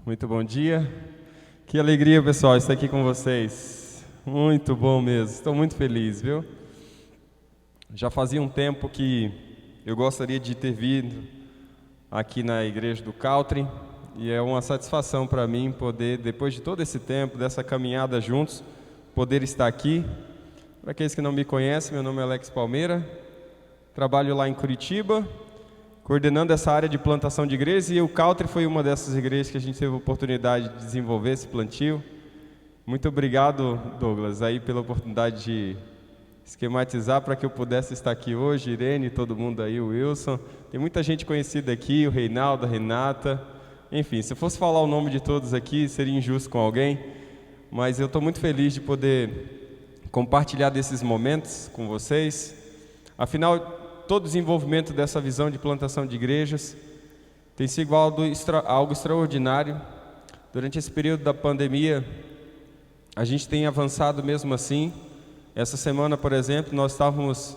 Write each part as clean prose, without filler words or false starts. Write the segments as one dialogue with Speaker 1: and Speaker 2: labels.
Speaker 1: Muito bom dia. Que alegria, pessoal, estar aqui com vocês. Muito bom mesmo. Estou muito feliz, viu? Já fazia um tempo que eu gostaria de ter vindo aqui na igreja do Caltrim e é uma satisfação para mim poder, depois de todo esse tempo, dessa caminhada juntos, poder estar aqui. Para aqueles que não me conhecem, meu nome é Alex Palmeira, trabalho lá em Curitiba, coordenando essa área de plantação de igrejas, e o Caltrim foi uma dessas igrejas que a gente teve a oportunidade de desenvolver esse plantio. Muito obrigado, Douglas, aí pela oportunidade de esquematizar para que eu pudesse estar aqui hoje. Irene, todo mundo aí, o Wilson, tem muita gente conhecida aqui, o Reinaldo, a Renata, enfim, se eu fosse falar o nome de todos aqui, seria injusto com alguém, mas eu estou muito feliz de poder compartilhar desses momentos com vocês. Afinal, todo o desenvolvimento dessa visão de plantação de igrejas tem sido algo extraordinário. Durante esse período da pandemia, a gente tem avançado mesmo assim. Essa semana, por exemplo, nós estávamos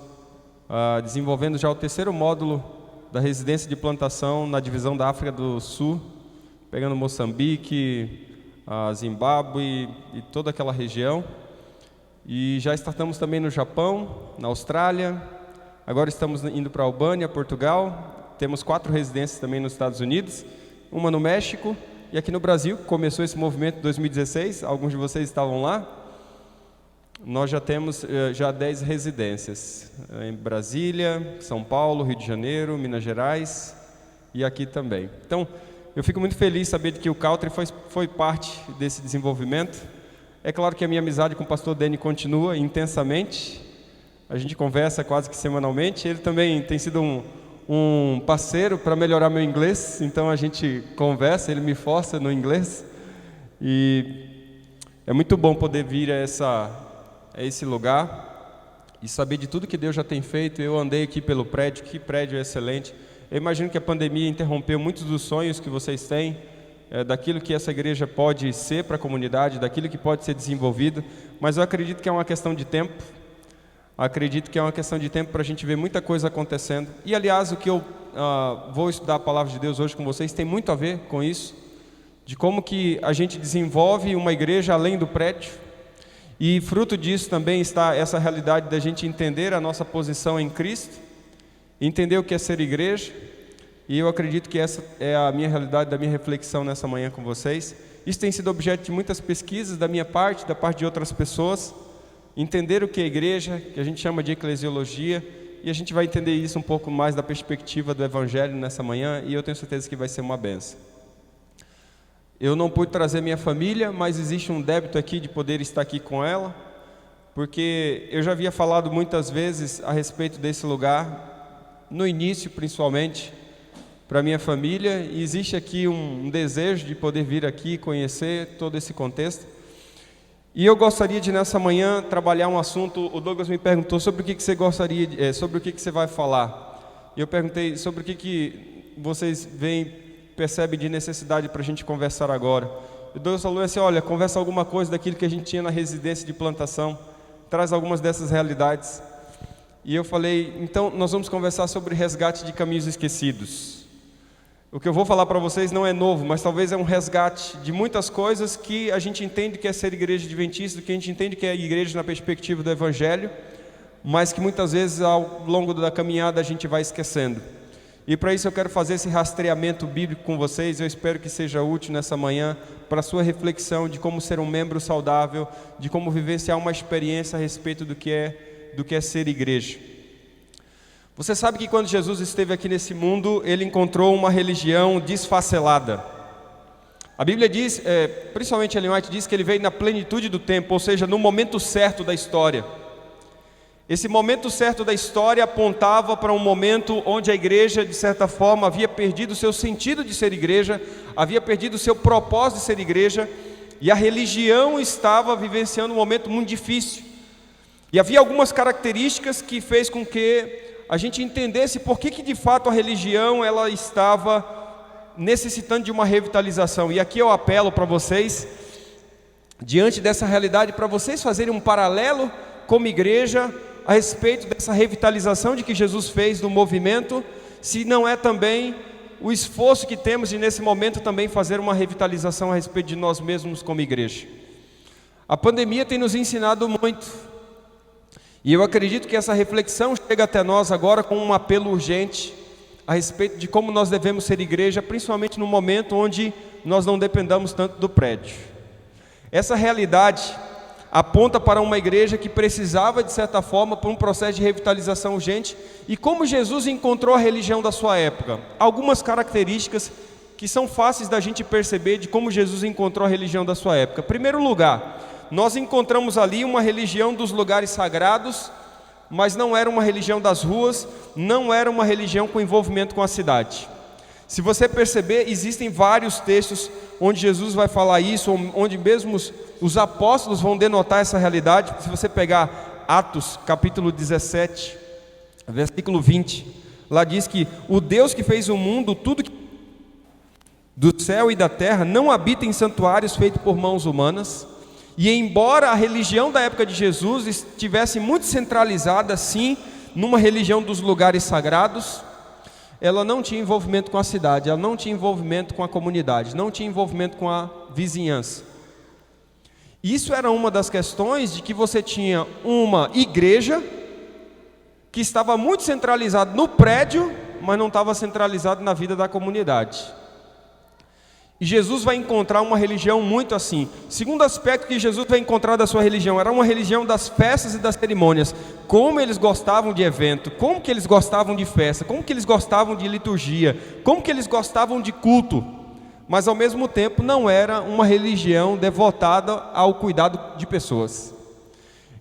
Speaker 1: desenvolvendo já o terceiro módulo da residência de plantação na divisão da África do Sul, pegando Moçambique, Zimbábue e toda aquela região. E já startamos também no Japão, na Austrália. Agora estamos indo para a Albânia, Portugal. Temos 4 residências também nos Estados Unidos, uma no México e aqui no Brasil. Começou esse movimento em 2016, alguns de vocês estavam lá. Nós já temos 10 residências em Brasília, São Paulo, Rio de Janeiro, Minas Gerais e aqui também. Então, eu fico muito feliz de saber que o Caltrim foi parte desse desenvolvimento. É claro que a minha amizade com o pastor Dani continua intensamente. A gente conversa quase que semanalmente. Ele também tem sido um parceiro para melhorar meu inglês. Então a gente conversa, ele me força no inglês. E é muito bom poder vir a esse lugar e saber de tudo que Deus já tem feito. Eu andei aqui pelo prédio, que prédio excelente. Eu imagino que a pandemia interrompeu muitos dos sonhos que vocês têm, daquilo que essa igreja pode ser para a comunidade, daquilo que pode ser desenvolvido. Mas eu acredito que é uma questão de tempo. Acredito que é uma questão de tempo para a gente ver muita coisa acontecendo. E, aliás, o que eu vou estudar a palavra de Deus hoje com vocês tem muito a ver com isso, de como que a gente desenvolve uma igreja além do prédio. E fruto disso também está essa realidade da gente entender a nossa posição em Cristo, entender o que é ser igreja. E eu acredito que essa é a minha realidade, da minha reflexão nessa manhã com vocês. Isso tem sido objeto de muitas pesquisas da minha parte, da parte de outras pessoas. Entender o que é igreja, que a gente chama de eclesiologia, e a gente vai entender isso um pouco mais da perspectiva do Evangelho nessa manhã, e eu tenho certeza que vai ser uma bênção. Eu não pude trazer minha família, mas existe um débito aqui de poder estar aqui com ela, porque eu já havia falado muitas vezes a respeito desse lugar, no início principalmente, para minha família, e existe aqui um desejo de poder vir aqui conhecer todo esse contexto. E eu gostaria de nessa manhã trabalhar um assunto. O Douglas me perguntou sobre o que você gostaria, sobre o que você vai falar. E eu perguntei sobre o que vocês percebem de necessidade para a gente conversar agora. E o Douglas falou assim: olha, conversa alguma coisa daquilo que a gente tinha na residência de plantação, traz algumas dessas realidades. E eu falei, então nós vamos conversar sobre resgate de caminhos esquecidos. O que eu vou falar para vocês não é novo, mas talvez é um resgate de muitas coisas que a gente entende que é ser igreja adventista, que a gente entende que é igreja na perspectiva do Evangelho, mas que muitas vezes ao longo da caminhada a gente vai esquecendo. E para isso eu quero fazer esse rastreamento bíblico com vocês. Eu espero que seja útil nessa manhã para a sua reflexão de como ser um membro saudável, de como vivenciar uma experiência a respeito do que é ser igreja. Você sabe que quando Jesus esteve aqui nesse mundo, Ele encontrou uma religião desfacelada. A Bíblia diz, principalmente Ellen White diz que Ele veio na plenitude do tempo, ou seja, no momento certo da história. Esse momento certo da história apontava para um momento onde a igreja, de certa forma, havia perdido o seu sentido de ser igreja, havia perdido o seu propósito de ser igreja, e a religião estava vivenciando um momento muito difícil. E havia algumas características que fez com que a gente entendesse por que de fato a religião ela estava necessitando de uma revitalização. E aqui eu apelo para vocês, diante dessa realidade, para vocês fazerem um paralelo como igreja a respeito dessa revitalização de que Jesus fez no movimento, se não é também o esforço que temos de nesse momento também fazer uma revitalização a respeito de nós mesmos como igreja. A pandemia tem nos ensinado muito, e eu acredito que essa reflexão chega até nós agora com um apelo urgente a respeito de como nós devemos ser igreja, principalmente no momento onde nós não dependamos tanto do prédio. Essa realidade aponta para uma igreja que precisava, de certa forma, por um processo de revitalização urgente, e como Jesus encontrou a religião da sua época. Algumas características que são fáceis da gente perceber de como Jesus encontrou a religião da sua época. Em primeiro lugar, nós encontramos ali uma religião dos lugares sagrados, mas não era uma religião das ruas, não era uma religião com envolvimento com a cidade. Se você perceber, existem vários textos onde Jesus vai falar isso, onde mesmo os apóstolos vão denotar essa realidade. Se você pegar Atos capítulo 17, versículo 20, lá diz que o Deus que fez o mundo, tudo do céu e da terra, não habita em santuários feitos por mãos humanas. E embora a religião da época de Jesus estivesse muito centralizada, sim, numa religião dos lugares sagrados, ela não tinha envolvimento com a cidade, ela não tinha envolvimento com a comunidade, não tinha envolvimento com a vizinhança. Isso era uma das questões de que você tinha uma igreja que estava muito centralizada no prédio, mas não estava centralizada na vida da comunidade. E Jesus vai encontrar uma religião muito assim. Segundo aspecto que Jesus vai encontrar da sua religião, era uma religião das festas e das cerimônias. Como eles gostavam de evento, como que eles gostavam de festa, como que eles gostavam de liturgia, como que eles gostavam de culto. Mas ao mesmo tempo não era uma religião devotada ao cuidado de pessoas.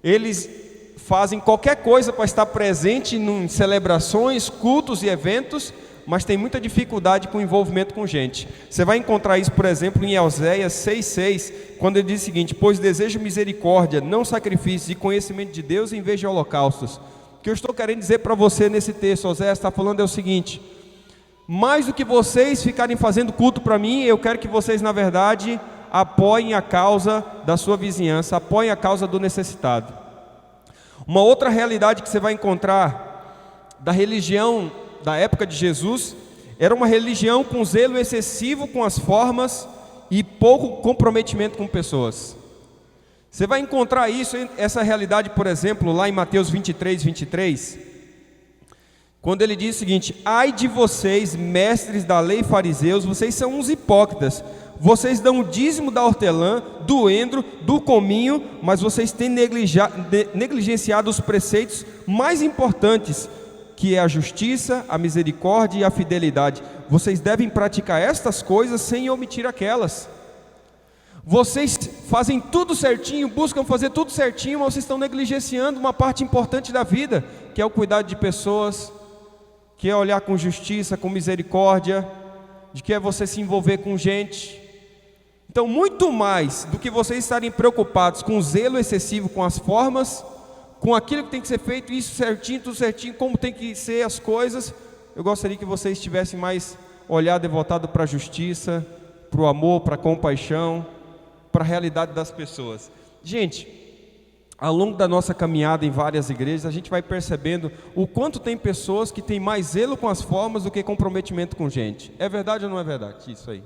Speaker 1: Eles fazem qualquer coisa para estar presente em celebrações, cultos e eventos, mas tem muita dificuldade com o envolvimento com gente. Você vai encontrar isso, por exemplo, em Oséias 6,6, quando ele diz o seguinte: pois desejo misericórdia, não sacrifícios, e conhecimento de Deus em vez de holocaustos. O que eu estou querendo dizer para você nesse texto, Oséias está falando é o seguinte: mais do que vocês ficarem fazendo culto para mim, eu quero que vocês, na verdade, apoiem a causa da sua vizinhança, apoiem a causa do necessitado. Uma outra realidade que você vai encontrar da religião da época de Jesus, era uma religião com zelo excessivo com as formas e pouco comprometimento com pessoas. Você vai encontrar isso, essa realidade, por exemplo, lá em Mateus 23, quando ele diz o seguinte: ai de vocês, mestres da lei e fariseus, vocês são uns hipócritas, vocês dão o dízimo da hortelã, do endro, do cominho, mas vocês têm negligenciado os preceitos mais importantes, que é a justiça, a misericórdia e a fidelidade. Vocês devem praticar estas coisas sem omitir aquelas. Vocês fazem tudo certinho, buscam fazer tudo certinho, mas vocês estão negligenciando uma parte importante da vida, que é o cuidado de pessoas, que é olhar com justiça, com misericórdia, de que é você se envolver com gente. Então, muito mais do que vocês estarem preocupados com o zelo excessivo com as formas, com aquilo que tem que ser feito, isso certinho, tudo certinho, como tem que ser as coisas, eu gostaria que vocês tivessem mais olhar devotado para a justiça, para o amor, para a compaixão, para a realidade das pessoas. Gente, ao longo da nossa caminhada em várias igrejas, a gente vai percebendo o quanto tem pessoas que têm mais zelo com as formas do que comprometimento com gente. É verdade ou não é verdade isso aí?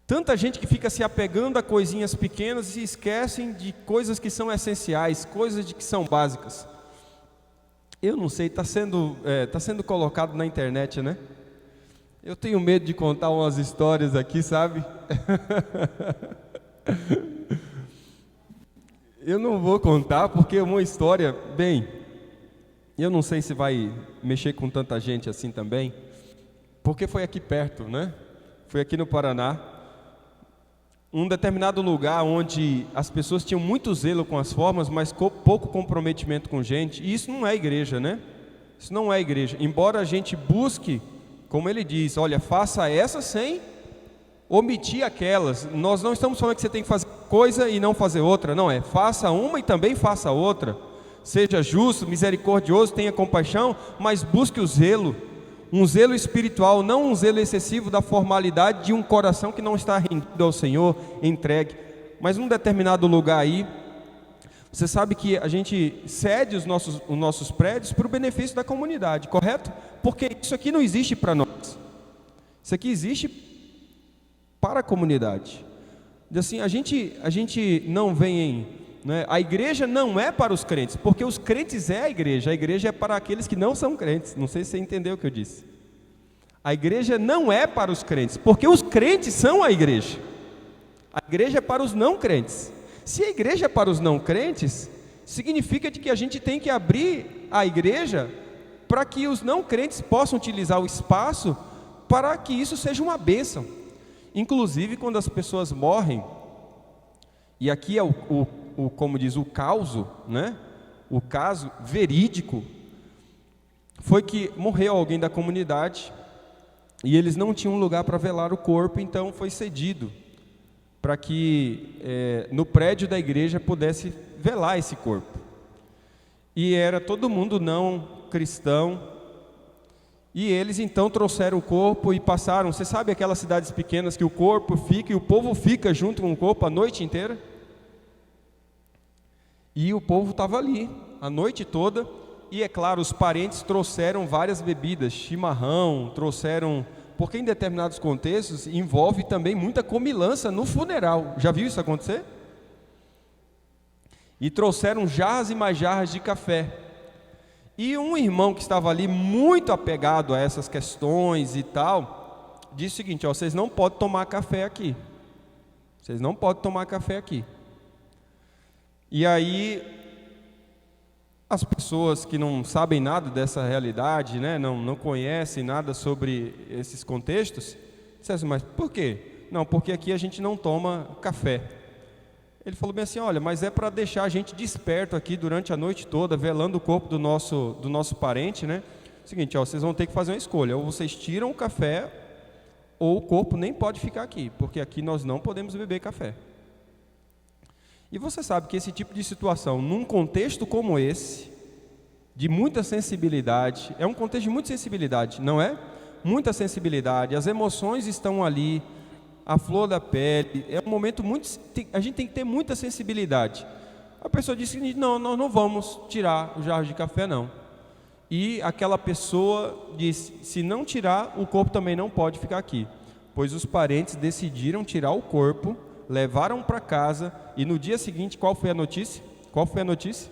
Speaker 1: Tanta gente que fica se apegando a coisinhas pequenas e se esquecem de coisas que são essenciais, coisas que são básicas. Eu não sei, está sendo colocado na internet, né? Eu tenho medo de contar umas histórias aqui, sabe? Eu não vou contar porque é uma história, bem, eu não sei se vai mexer com tanta gente assim também, porque foi aqui perto, né? Foi aqui no Paraná. Um determinado lugar onde as pessoas tinham muito zelo com as formas, mas pouco comprometimento com gente. E isso não é igreja, né? Isso não é igreja. Embora a gente busque, como ele diz, olha, faça essa sem omitir aquelas. Nós não estamos falando que você tem que fazer coisa e não fazer outra. Não, é faça uma e também faça outra. Seja justo, misericordioso, tenha compaixão, mas busque o zelo. Um zelo espiritual, não um zelo excessivo da formalidade de um coração que não está rendido ao Senhor, entregue. Mas num determinado lugar aí, você sabe que a gente cede os nossos prédios para o benefício da comunidade, correto? Porque isso aqui não existe para nós. Isso aqui existe para a comunidade. Assim, a gente não vem, né? A igreja não é para os crentes, porque os crentes é a igreja é para aqueles que não são crentes. Não sei se você entendeu o que eu disse. A igreja não é para os crentes, porque os crentes são a igreja. A igreja é para os não crentes. Se a igreja é para os não crentes, significa de que a gente tem que abrir a igreja para que os não crentes possam utilizar o espaço para que isso seja uma bênção. Inclusive quando as pessoas morrem, e aqui é como diz o caso, né? O caso verídico, foi que morreu alguém da comunidade, e eles não tinham lugar para velar o corpo, então foi cedido para que no prédio da igreja pudesse velar esse corpo. E era todo mundo não cristão, e eles então trouxeram o corpo e passaram. Você sabe aquelas cidades pequenas que o corpo fica e o povo fica junto com o corpo a noite inteira? E o povo estava ali a noite toda. E é claro, os parentes trouxeram várias bebidas, chimarrão, trouxeram, porque em determinados contextos envolve também muita comilança no funeral. Já viu isso acontecer? E trouxeram jarras e mais jarras de café. E um irmão que estava ali muito apegado a essas questões e tal, disse o seguinte: ó, vocês não podem tomar café aqui. Vocês não podem tomar café aqui. E aí as pessoas que não sabem nada dessa realidade, né, não conhecem nada sobre esses contextos, disseram assim: mas por quê? Não, porque aqui a gente não toma café. Ele falou bem assim: olha, mas é para deixar a gente desperto aqui durante a noite toda, velando o corpo do nosso parente, né? Seguinte, ó, vocês vão ter que fazer uma escolha: ou vocês tiram o café, ou o corpo nem pode ficar aqui, porque aqui nós não podemos beber café. E você sabe que esse tipo de situação, num contexto como esse, de muita sensibilidade, é um contexto de muita sensibilidade, não é? Muita sensibilidade, as emoções estão ali, a flor da pele, é um momento muito, a gente tem que ter muita sensibilidade. A pessoa disse: não, nós não vamos tirar o jarro de café não. E aquela pessoa disse: se não tirar, o corpo também não pode ficar aqui. Pois os parentes decidiram tirar o corpo, levaram para casa, e no dia seguinte, qual foi a notícia? Qual foi a notícia?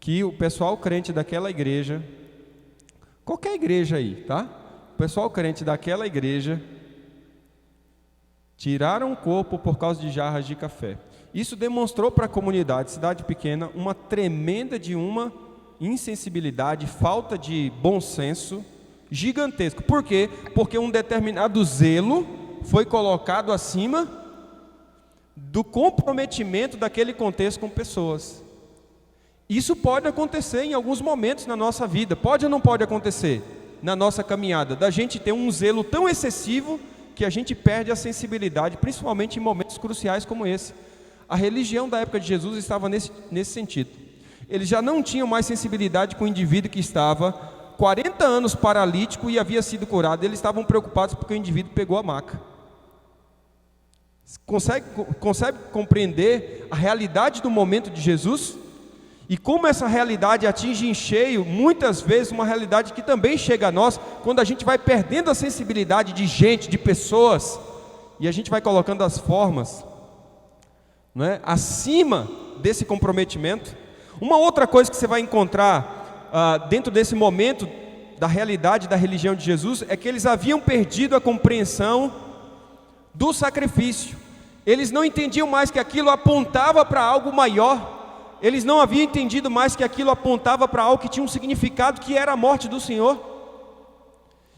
Speaker 1: Que o pessoal crente daquela igreja, qualquer igreja aí, tá? O pessoal crente daquela igreja tiraram o corpo por causa de jarras de café. Isso demonstrou para a comunidade, cidade pequena, uma tremenda de uma insensibilidade, falta de bom senso gigantesco. Por quê? Porque um determinado zelo foi colocado acima do comprometimento daquele contexto com pessoas. Isso pode acontecer em alguns momentos na nossa vida. Pode ou não pode acontecer na nossa caminhada? Da gente ter um zelo tão excessivo que a gente perde a sensibilidade, principalmente em momentos cruciais como esse. A religião da época de Jesus estava nesse sentido. Eles já não tinham mais sensibilidade com o indivíduo que estava 40 anos paralítico e havia sido curado. Eles estavam preocupados porque o indivíduo pegou a maca. Consegue compreender a realidade do momento de Jesus? E como essa realidade atinge em cheio, muitas vezes, uma realidade que também chega a nós, quando a gente vai perdendo a sensibilidade de gente, de pessoas, e a gente vai colocando as formas, né, acima desse comprometimento. Uma outra coisa que você vai encontrar dentro desse momento da realidade da religião de Jesus, é que eles haviam perdido a compreensão do sacrifício. Eles não entendiam mais que aquilo apontava para algo maior. Eles não haviam entendido mais que aquilo apontava para algo que tinha um significado, que era a morte do Senhor.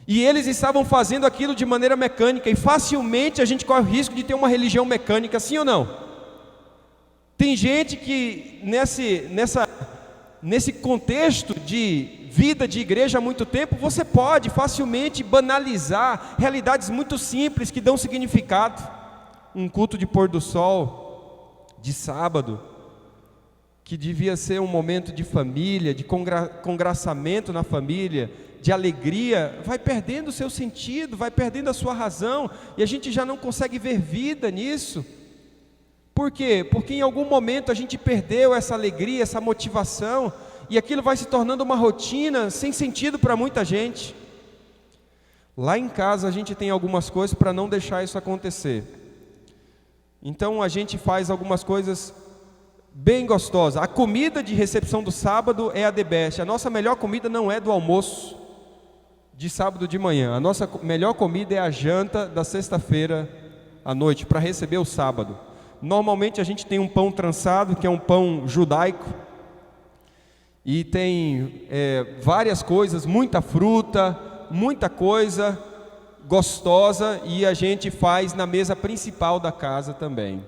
Speaker 1: E eles estavam fazendo aquilo de maneira mecânica, e facilmente a gente corre o risco de ter uma religião mecânica, sim ou não? Tem gente que nesse contexto de vida de igreja há muito tempo, você pode facilmente banalizar realidades muito simples que dão significado. Um culto de pôr do sol, de sábado, que devia ser um momento de família, de congraçamento na família, de alegria, vai perdendo o seu sentido, vai perdendo a sua razão, e a gente já não consegue ver vida nisso. Por quê? Porque em algum momento a gente perdeu essa alegria, essa motivação, e aquilo vai se tornando uma rotina sem sentido para muita gente. Lá em casa a gente tem algumas coisas para não deixar isso acontecer. Então a gente faz algumas coisas bem gostosas. A comida de recepção do sábado é a the best. A nossa melhor comida não é do almoço de sábado de manhã. A nossa melhor comida é a janta da sexta-feira à noite, para receber o sábado. Normalmente a gente tem um pão trançado, que é um pão judaico, e tem várias coisas, muita fruta, muita coisa gostosa, e a gente faz na mesa principal da casa também.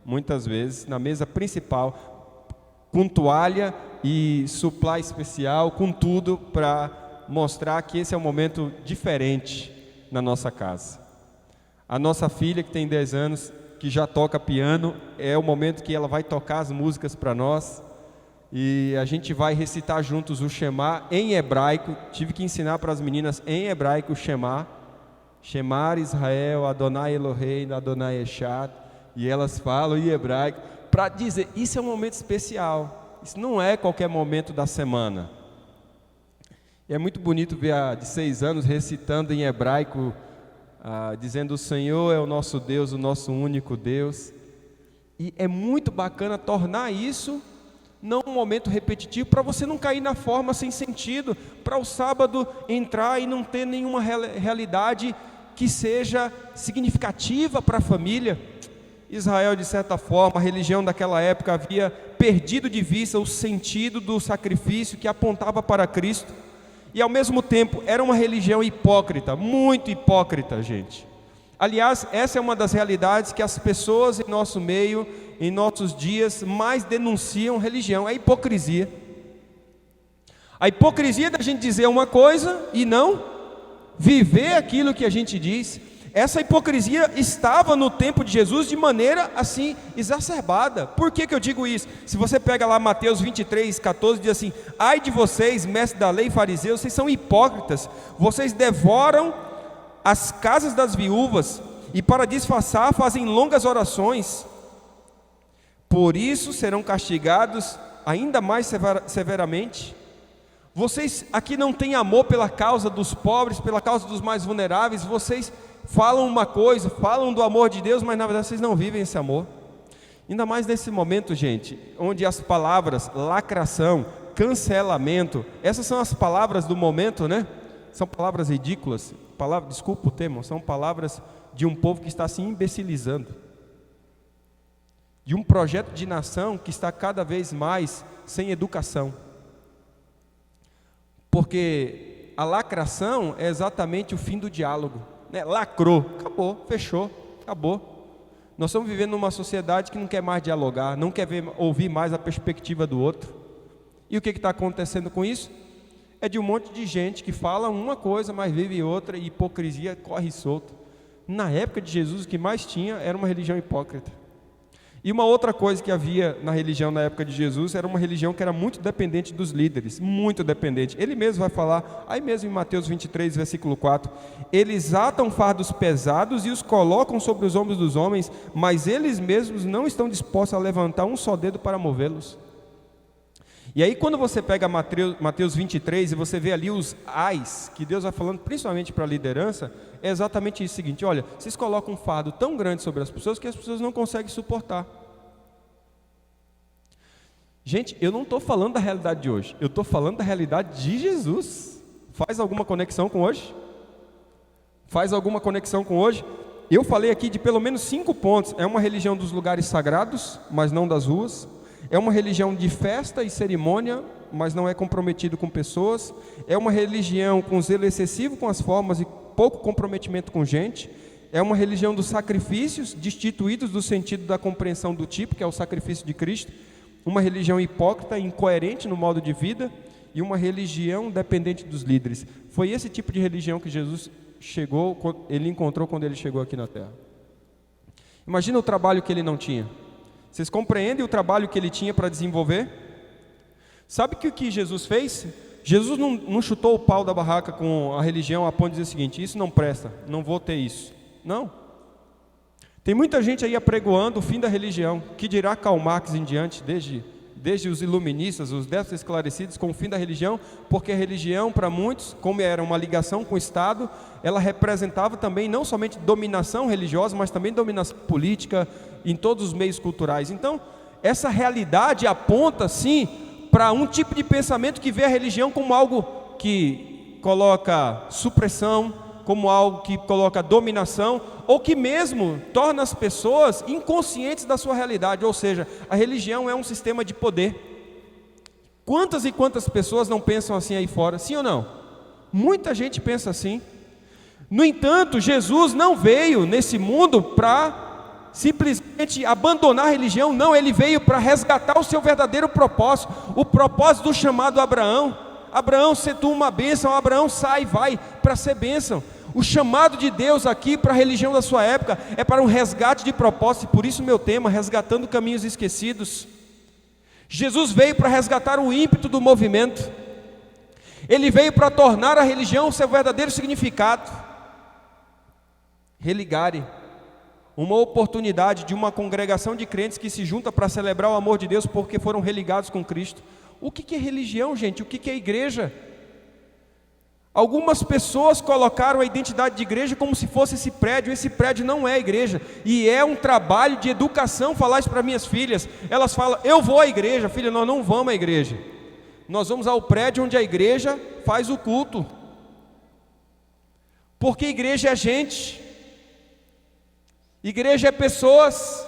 Speaker 1: Muitas vezes na mesa principal, com toalha e suplá especial, com tudo para mostrar que esse é um momento diferente na nossa casa. A nossa filha, que tem 10 anos, que já toca piano, é o momento que ela vai tocar as músicas para nós, e a gente vai recitar juntos o Shema em hebraico. Tive que ensinar para as meninas em hebraico o Shema. Shemar Israel, Adonai Elohei, Adonai Echad. E elas falam em hebraico, para dizer, isso é um momento especial. Isso não é qualquer momento da semana. E é muito bonito ver a de 6 anos recitando em hebraico, dizendo: o Senhor é o nosso Deus, o nosso único Deus. E é muito bacana tornar isso não um momento repetitivo, para você não cair na forma sem sentido, para o sábado entrar e não ter nenhuma realidade que seja significativa para a família. Israel, de certa forma, a religião daquela época havia perdido de vista o sentido do sacrifício que apontava para Cristo, e ao mesmo tempo era uma religião hipócrita, muito hipócrita, gente. Aliás, essa é uma das realidades que as pessoas em nosso meio, em nossos dias, mais denunciam religião, é a hipocrisia. A hipocrisia da gente dizer uma coisa e não viver aquilo que a gente diz. Essa hipocrisia estava no tempo de Jesus de maneira assim exacerbada. Por que eu digo isso? Se você pega lá Mateus 23, 14, diz assim: ai de vocês, mestres da lei e fariseus, vocês são hipócritas, vocês devoram as casas das viúvas e para disfarçar fazem longas orações. Por isso serão castigados ainda mais severamente. Vocês aqui não têm amor pela causa dos pobres, pela causa dos mais vulneráveis. Vocês falam uma coisa, falam do amor de Deus, mas na verdade vocês não vivem esse amor. Ainda mais nesse momento, gente, onde as palavras lacração, cancelamento, essas são as palavras do momento, né? São palavras ridículas, desculpa o termo, são palavras de um povo que está se imbecilizando, de um projeto de nação que está cada vez mais sem educação. Porque a lacração é exatamente o fim do diálogo, né? Lacrou, acabou, fechou, acabou. Nós estamos vivendo numa sociedade que não quer mais dialogar, não quer ouvir mais a perspectiva do outro. E o que está acontecendo com isso? É de um monte de gente que fala uma coisa, mas vive outra, e hipocrisia corre solta. Na época de Jesus, o que mais tinha era uma religião hipócrita. E uma outra coisa que havia na religião na época de Jesus era uma religião que era muito dependente dos líderes, muito dependente. Ele mesmo vai falar, aí mesmo em Mateus 23, versículo 4, eles atam fardos pesados e os colocam sobre os ombros dos homens, mas eles mesmos não estão dispostos a levantar um só dedo para movê-los. E aí quando você pega Mateus 23 e você vê ali os ais, que Deus vai falando principalmente para a liderança, é exatamente isso, o seguinte: olha, vocês colocam um fardo tão grande sobre as pessoas que as pessoas não conseguem suportar. Gente, eu não estou falando da realidade de hoje, eu estou falando da realidade de Jesus. Faz alguma conexão com hoje? Faz alguma conexão com hoje? Eu falei aqui de pelo menos 5 pontos. É uma religião dos lugares sagrados, mas não das ruas. É uma religião de festa e cerimônia, mas não é comprometido com pessoas. É uma religião com zelo excessivo com as formas e pouco comprometimento com gente. É uma religião dos sacrifícios, destituídos do sentido da compreensão do tipo, que é o sacrifício de Cristo. Uma religião hipócrita, incoerente no modo de vida, e uma religião dependente dos líderes. Foi esse tipo de religião que Jesus ele encontrou quando ele chegou aqui na terra. Imagina o trabalho que ele não tinha. Vocês compreendem o trabalho que ele tinha para desenvolver? Sabe o que Jesus fez? Jesus não chutou o pau da barraca com a religião a ponto de dizer o seguinte: isso não presta, não vou ter isso. Não. Tem muita gente aí apregoando o fim da religião, que dirá Karl Marx em diante, desde desde os iluministas, os 10 esclarecidos, com o fim da religião, porque a religião, para muitos, como era uma ligação com o Estado, ela representava também não somente dominação religiosa, mas também dominação política em todos os meios culturais. Então, essa realidade aponta, sim, para um tipo de pensamento que vê a religião como algo que coloca supressão, como algo que coloca dominação, ou que mesmo torna as pessoas inconscientes da sua realidade, ou seja, a religião é um sistema de poder. Quantas e quantas pessoas não pensam assim aí fora, sim ou não? Muita gente pensa assim. No entanto, Jesus não veio nesse mundo para simplesmente abandonar a religião, não, ele veio para resgatar o seu verdadeiro propósito, o propósito do chamado Abraão. Abraão, se tu uma bênção, Abraão sai e vai para ser bênção. O chamado de Deus aqui para a religião da sua época é para um resgate de propósito, e por isso meu tema, resgatando caminhos esquecidos. Jesus veio para resgatar o ímpeto do movimento, ele veio para tornar a religião o seu verdadeiro significado. Religare, uma oportunidade de uma congregação de crentes que se junta para celebrar o amor de Deus porque foram religados com Cristo. O que é religião, gente? O que é igreja? Algumas pessoas colocaram a identidade de igreja como se fosse esse prédio não é igreja, e é um trabalho de educação falar isso para minhas filhas. Elas falam, eu vou à igreja. Filha, nós não vamos à igreja, nós vamos ao prédio onde a igreja faz o culto, porque igreja é gente, igreja é pessoas.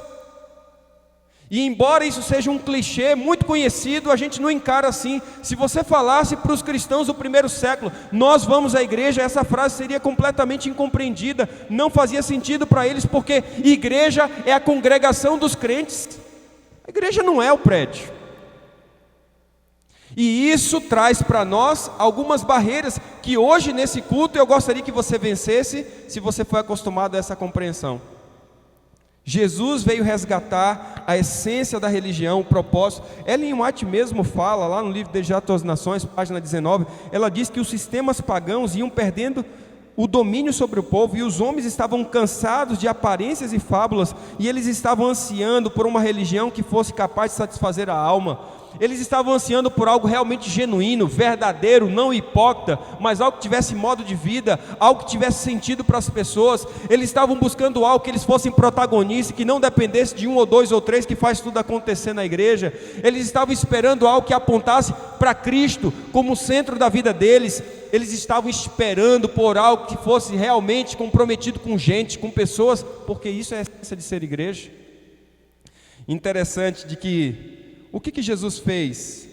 Speaker 1: E embora isso seja um clichê muito conhecido, a gente não encara assim. Se você falasse para os cristãos do primeiro século, nós vamos à igreja, essa frase seria completamente incompreendida, não fazia sentido para eles, porque igreja é a congregação dos crentes, a igreja não é o prédio. E isso traz para nós algumas barreiras que hoje nesse culto eu gostaria que você vencesse, se você foi acostumado a essa compreensão. Jesus veio resgatar a essência da religião, o propósito. Ellen White mesmo fala, lá no livro Desejo às Nações, página 19, ela diz que os sistemas pagãos iam perdendo o domínio sobre o povo, e os homens estavam cansados de aparências e fábulas, e eles estavam ansiando por uma religião que fosse capaz de satisfazer a alma. Eles estavam ansiando por algo realmente genuíno, verdadeiro, não hipócrita, mas algo que tivesse modo de vida, algo que tivesse sentido para as pessoas. Eles estavam buscando algo que eles fossem protagonistas, que não dependesse de um ou dois ou três que faz tudo acontecer na igreja. Eles estavam esperando algo que apontasse para Cristo como centro da vida deles. Eles estavam esperando por algo que fosse realmente comprometido com gente, com pessoas, porque isso é a essência de ser igreja. Interessante de que o que Jesus fez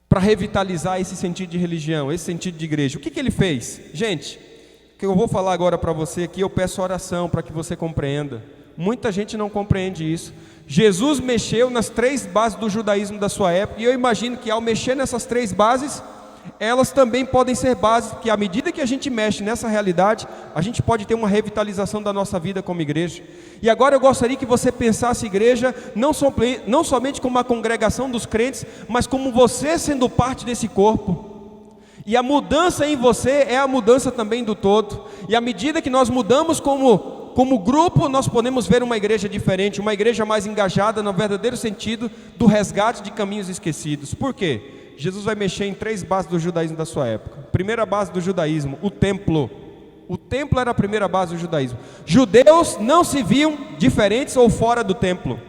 Speaker 1: para revitalizar esse sentido de religião, esse sentido de igreja? O que ele fez? Gente, o que eu vou falar agora para você aqui, eu peço oração para que você compreenda. Muita gente não compreende isso. Jesus mexeu nas 3 bases do judaísmo da sua época, e eu imagino que ao mexer nessas 3 bases, elas também podem ser bases, que à medida que a gente mexe nessa realidade, a gente pode ter uma revitalização da nossa vida como igreja. E agora eu gostaria que você pensasse igreja não somente como uma congregação dos crentes, mas como você sendo parte desse corpo. E a mudança em você é a mudança também do todo. E à medida que nós mudamos como grupo, nós podemos ver uma igreja diferente, uma igreja mais engajada no verdadeiro sentido do resgate de caminhos esquecidos. Por quê? Jesus vai mexer em 3 bases do judaísmo da sua época. Primeira base do judaísmo, o templo. O templo era a primeira base do judaísmo. Judeus não se viam diferentes ou fora do templo.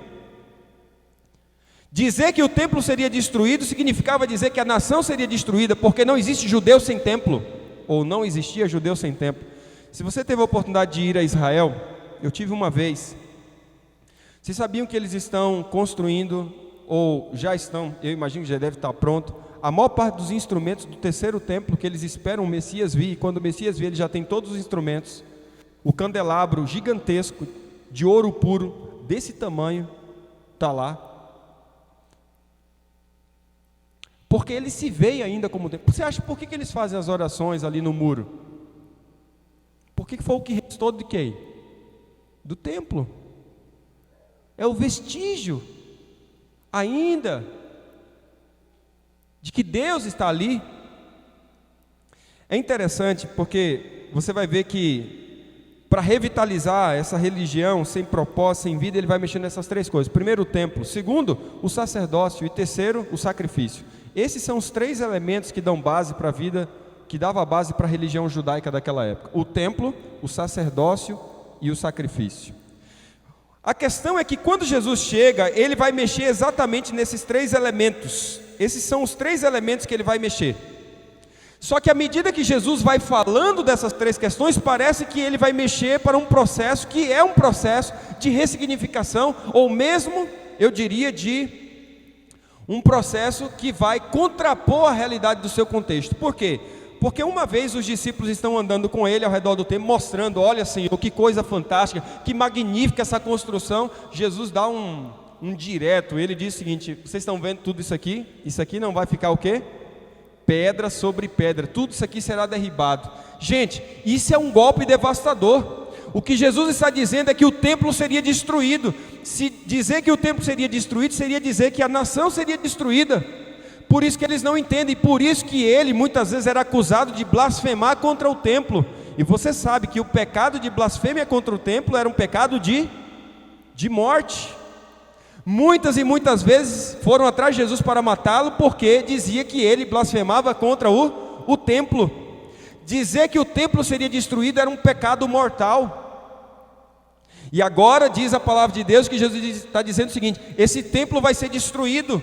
Speaker 1: Dizer que o templo seria destruído significava dizer que a nação seria destruída, porque não existe judeu sem templo, ou não existia judeu sem templo. Se você teve a oportunidade de ir a Israel, eu tive uma vez. Vocês sabiam que eles estão construindo, ou já estão, eu imagino que já deve estar pronto, a maior parte dos instrumentos do 3º templo, que eles esperam o Messias vir, e quando o Messias vir, ele já tem todos os instrumentos. O candelabro gigantesco, de ouro puro, desse tamanho, está lá. Porque ele se veem ainda como templo. Você acha por que eles fazem as orações ali no muro? Porque foi o que restou de quem? Do templo. É o vestígio ainda de que Deus está ali. É interessante porque você vai ver que para revitalizar essa religião sem propósito, sem vida, ele vai mexer nessas três coisas. Primeiro, o templo. Segundo, o sacerdócio. E terceiro, o sacrifício. Esses são os três elementos que dão base para a vida, que dava base para a religião judaica daquela época: o templo, o sacerdócio e o sacrifício. A questão é que quando Jesus chega, ele vai mexer exatamente nesses três elementos. Esses são os três elementos que ele vai mexer. Só que à medida que Jesus vai falando dessas três questões, parece que ele vai mexer para um processo que é um processo de ressignificação, ou mesmo, eu diria, de um processo que vai contrapor a realidade do seu contexto. Por quê? Porque uma vez os discípulos estão andando com ele ao redor do templo, mostrando: olha, Senhor, que coisa fantástica, que magnífica essa construção. Jesus dá um direto, ele diz o seguinte: vocês estão vendo tudo isso aqui? Isso aqui não vai ficar o quê? Pedra sobre pedra, tudo isso aqui será derribado. Gente, isso é um golpe devastador. O que Jesus está dizendo é que o templo seria destruído. Se dizer que o templo seria destruído, seria dizer que a nação seria destruída. Por isso que eles não entendem, por isso que ele muitas vezes era acusado de blasfemar contra o templo. E você sabe que o pecado de blasfêmia contra o templo era um pecado de morte. Muitas e muitas vezes foram atrás de Jesus para matá-lo, porque dizia que ele blasfemava contra o templo. Dizer que o templo seria destruído era um pecado mortal. E agora diz a palavra de Deus que Jesus está dizendo o seguinte: esse templo vai ser destruído.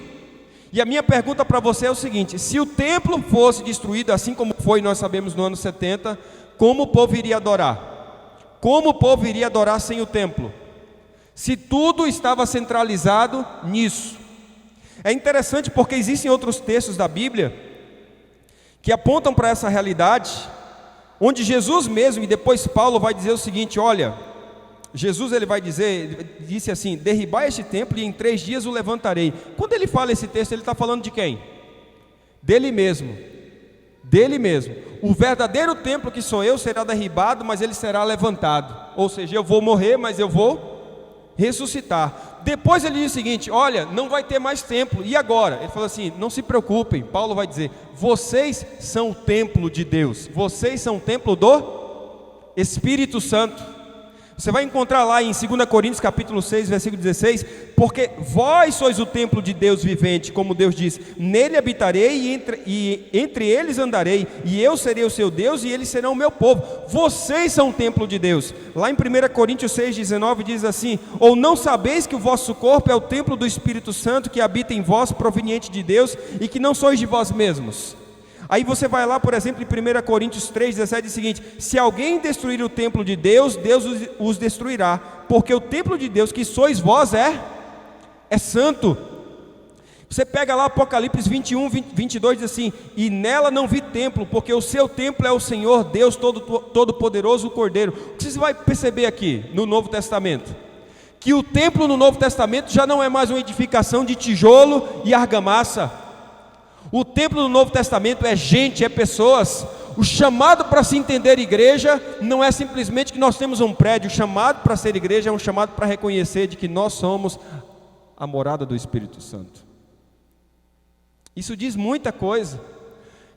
Speaker 1: E a minha pergunta para você é o seguinte: se o templo fosse destruído, assim como foi, nós sabemos, no ano 70, como o povo iria adorar? Como o povo iria adorar sem o templo? Se tudo estava centralizado nisso. É interessante porque existem outros textos da Bíblia que apontam para essa realidade, onde Jesus mesmo, e depois Paulo vai dizer o seguinte: olha, Jesus ele disse assim: derribai este templo e em 3 dias o levantarei. Quando ele fala esse texto, ele está falando de quem? Dele mesmo. Dele mesmo. O verdadeiro templo que sou eu será derribado, mas ele será levantado. Ou seja, eu vou morrer, mas eu vou ressuscitar. Depois ele diz o seguinte: olha, não vai ter mais templo. E agora? Ele fala assim: não se preocupem. Paulo vai dizer: vocês são o templo de Deus. Vocês são o templo do Espírito Santo. Você vai encontrar lá em 2 Coríntios capítulo 6, versículo 16: porque vós sois o templo de Deus vivente, como Deus diz: nele habitarei e entre eles andarei, e eu serei o seu Deus e eles serão o meu povo. Vocês são o templo de Deus. Lá em 1 Coríntios 6, 19 diz assim: ou não sabeis que o vosso corpo é o templo do Espírito Santo que habita em vós, proveniente de Deus, e que não sois de vós mesmos? Aí você vai lá, por exemplo, em 1 Coríntios 3,17 diz o seguinte: se alguém destruir o templo de Deus, Deus os destruirá, porque o templo de Deus que sois vós é santo. Você pega lá Apocalipse 21, 22 diz assim: e nela não vi templo, porque o seu templo é o Senhor Deus Todo-Poderoso, o Cordeiro. O que você vai perceber aqui no Novo Testamento? Que o templo no Novo Testamento já não é mais uma edificação de tijolo e argamassa. O templo do Novo Testamento é gente, é pessoas. O chamado para se entender igreja não é simplesmente que nós temos um prédio. O chamado para ser igreja é um chamado para reconhecer de que nós somos a morada do Espírito Santo. Isso diz muita coisa.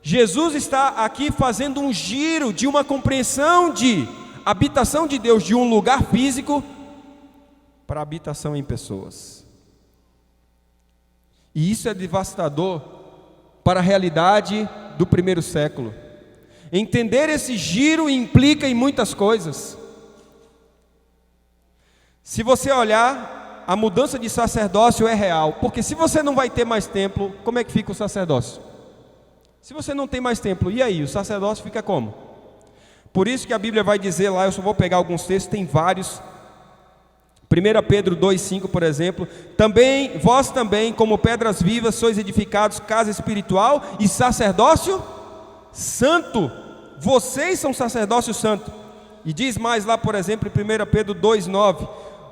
Speaker 1: Jesus está aqui fazendo um giro de uma compreensão de habitação de Deus de um lugar físico para habitação em pessoas. E isso é devastador para a realidade do primeiro século. Entender esse giro implica em muitas coisas. Se você olhar, a mudança de sacerdócio é real, porque se você não vai ter mais templo, como é que fica o sacerdócio? Se você não tem mais templo, e aí? O sacerdócio fica como? Por isso que a Bíblia vai dizer lá, eu só vou pegar alguns textos, tem vários. 1 Pedro 2,5, por exemplo: vós também, como pedras vivas, sois edificados casa espiritual e sacerdócio santo. Vocês são sacerdócio santo. E diz mais lá, por exemplo, em 1 Pedro 2,9: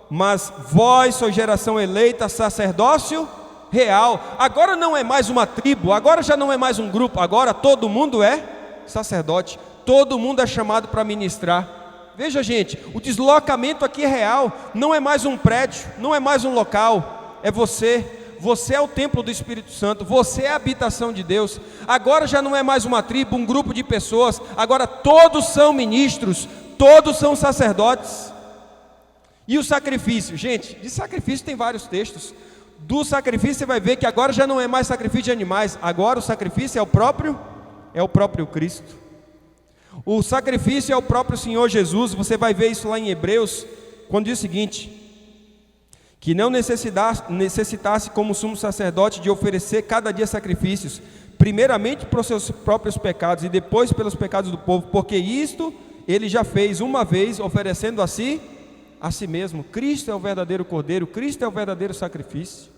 Speaker 1: mas vós sois geração eleita, sacerdócio real. Agora não é mais uma tribo, agora já não é mais um grupo, agora todo mundo é sacerdote, todo mundo é chamado para ministrar. Veja, gente, o deslocamento aqui é real. Não é mais um prédio, não é mais um local, é você. Você é o templo do Espírito Santo, você é a habitação de Deus. Agora já não é mais uma tribo, um grupo de pessoas, agora todos são ministros, todos são sacerdotes. E o sacrifício? Gente, de sacrifício tem vários textos. Do sacrifício você vai ver que agora já não é mais sacrifício de animais, agora o sacrifício é o próprio Cristo. O sacrifício é o próprio Senhor Jesus. Você vai ver isso lá em Hebreus, quando diz o seguinte: que não necessitasse como sumo sacerdote de oferecer cada dia sacrifícios, primeiramente para os seus próprios pecados e depois pelos pecados do povo, porque isto ele já fez uma vez, oferecendo a si mesmo. Cristo é o verdadeiro Cordeiro, Cristo é o verdadeiro sacrifício.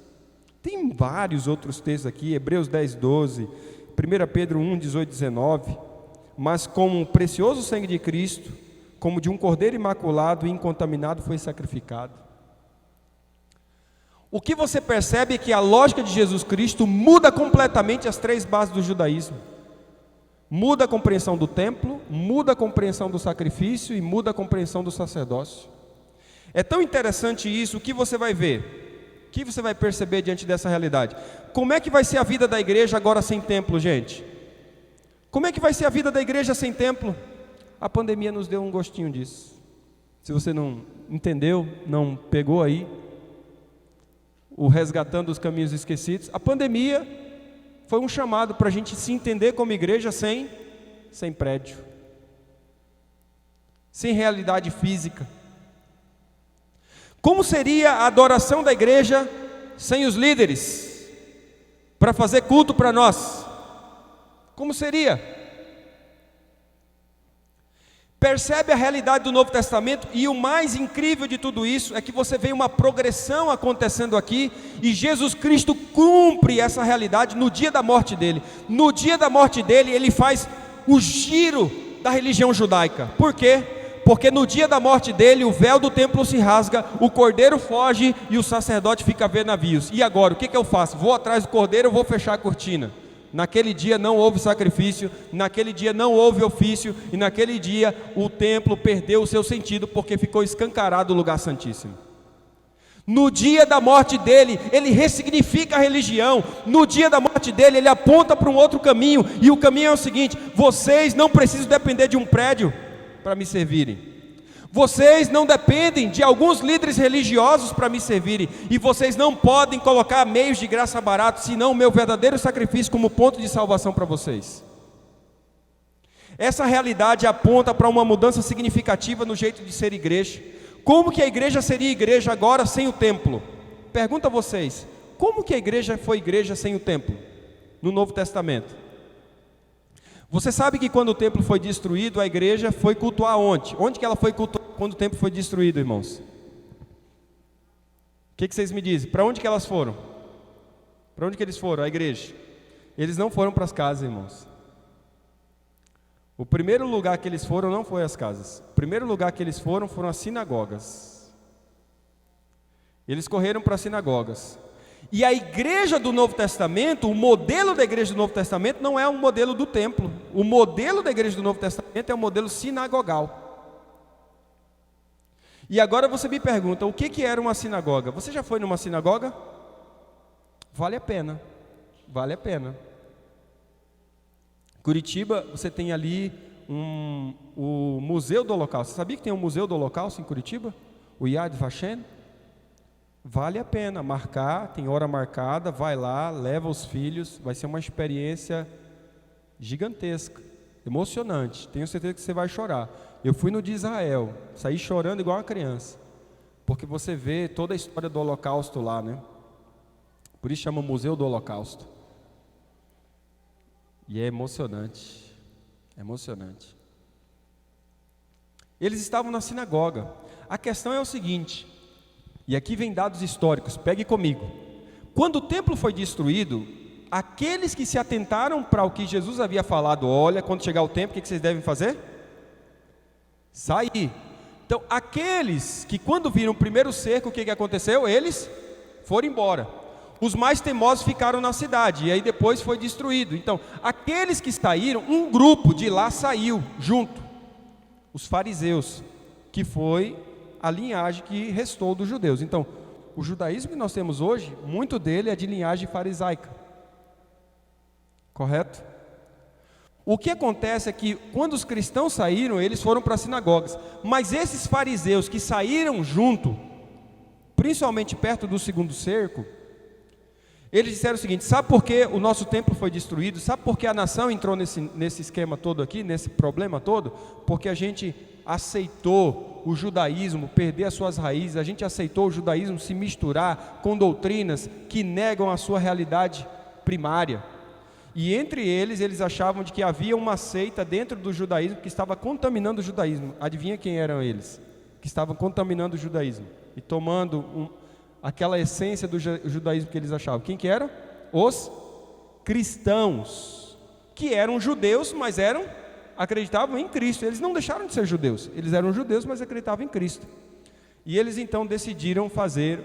Speaker 1: Tem vários outros textos aqui, Hebreus 10, 12, 1 Pedro 1, 18, 19. Mas como o precioso sangue de Cristo, como de um cordeiro imaculado e incontaminado, foi sacrificado. O que você percebe é que a lógica de Jesus Cristo muda completamente as três bases do judaísmo. Muda a compreensão do templo, muda a compreensão do sacrifício e muda a compreensão do sacerdócio. É tão interessante isso. O que você vai ver? O que você vai perceber diante dessa realidade? Como é que vai ser a vida da igreja agora sem templo, gente? Como é que vai ser a vida da igreja sem templo? A pandemia nos deu um gostinho disso. Se você não entendeu, não pegou aí o resgatando os caminhos esquecidos, a pandemia foi um chamado para a gente se entender como igreja sem prédio, sem realidade física. Como seria a adoração da igreja sem os líderes para fazer culto para nós? Como seria? Percebe a realidade do Novo Testamento? E o mais incrível de tudo isso é que você vê uma progressão acontecendo aqui, e Jesus Cristo cumpre essa realidade no dia da morte dele. No dia da morte dele, ele faz o giro da religião judaica. Por quê? Porque no dia da morte dele, o véu do templo se rasga, o cordeiro foge e o sacerdote fica a ver navios. E agora, o que eu faço? Vou atrás do cordeiro ou vou fechar a cortina? Naquele dia não houve sacrifício, naquele dia não houve ofício, e naquele dia o templo perdeu o seu sentido, porque ficou escancarado o lugar santíssimo. No dia da morte dele, ele ressignifica a religião. No dia da morte dele, ele aponta para um outro caminho, e o caminho é o seguinte: vocês não precisam depender de um prédio para me servirem. Vocês não dependem de alguns líderes religiosos para me servirem, e vocês não podem colocar meios de graça baratos, senão o meu verdadeiro sacrifício como ponto de salvação para vocês. Essa realidade aponta para uma mudança significativa no jeito de ser igreja. Como que a igreja seria igreja agora sem o templo? Pergunto a vocês, como que a igreja foi igreja sem o templo no Novo Testamento? Você sabe que quando o templo foi destruído, a igreja foi cultuar onde? Onde que ela foi cultuar quando o templo foi destruído, irmãos? O que vocês me dizem? Para onde que elas foram? Para onde que eles foram, a igreja? Eles não foram para as casas, irmãos. O primeiro lugar que eles foram não foi as casas. O primeiro lugar que eles foram as sinagogas. Eles correram para as sinagogas. E a igreja do Novo Testamento, o modelo da igreja do Novo Testamento não é um modelo do templo. O modelo da igreja do Novo Testamento é um modelo sinagogal. E agora você me pergunta, o que era uma sinagoga? Você já foi numa sinagoga? Vale a pena, vale a pena. Curitiba, você tem ali o Museu do Holocausto. Você sabia que tem um Museu do Holocausto em Curitiba? O Yad Vashem? Vale a pena marcar, tem hora marcada, vai lá, leva os filhos, vai ser uma experiência gigantesca, emocionante, tenho certeza que você vai chorar. Eu fui no de Israel, saí chorando igual uma criança, porque você vê toda a história do Holocausto lá, né? Por isso chama Museu do Holocausto. E é emocionante, emocionante. Eles estavam na sinagoga. A questão é o seguinte, e aqui vem dados históricos, pegue comigo. Quando o templo foi destruído, aqueles que se atentaram para o que Jesus havia falado, olha, quando chegar o tempo, o que vocês devem fazer? Sair. Então, aqueles que quando viram o primeiro cerco, o que aconteceu? Eles foram embora. Os mais teimosos ficaram na cidade, e aí depois foi destruído. Então, aqueles que saíram, um grupo de lá saiu junto. Os fariseus, que foi a linhagem que restou dos judeus. Então, o judaísmo que nós temos hoje, muito dele é de linhagem farisaica. Correto? O que acontece é que quando os cristãos saíram, eles foram para as sinagogas, mas esses fariseus que saíram junto, principalmente perto do segundo cerco, eles disseram o seguinte: sabe por que o nosso templo foi destruído? Sabe por que a nação entrou nesse esquema todo aqui, nesse problema todo? Porque a gente aceitou o judaísmo perder as suas raízes, a gente aceitou o judaísmo se misturar com doutrinas que negam a sua realidade primária. E entre eles achavam de que havia uma seita dentro do judaísmo que estava contaminando o judaísmo. Adivinha quem eram eles? Que estavam contaminando o judaísmo e tomando aquela essência do judaísmo que eles achavam. Quem que eram? Os cristãos, que eram judeus, mas acreditavam em Cristo. Eles não deixaram de ser judeus, eles eram judeus, mas acreditavam em Cristo. E eles então decidiram fazer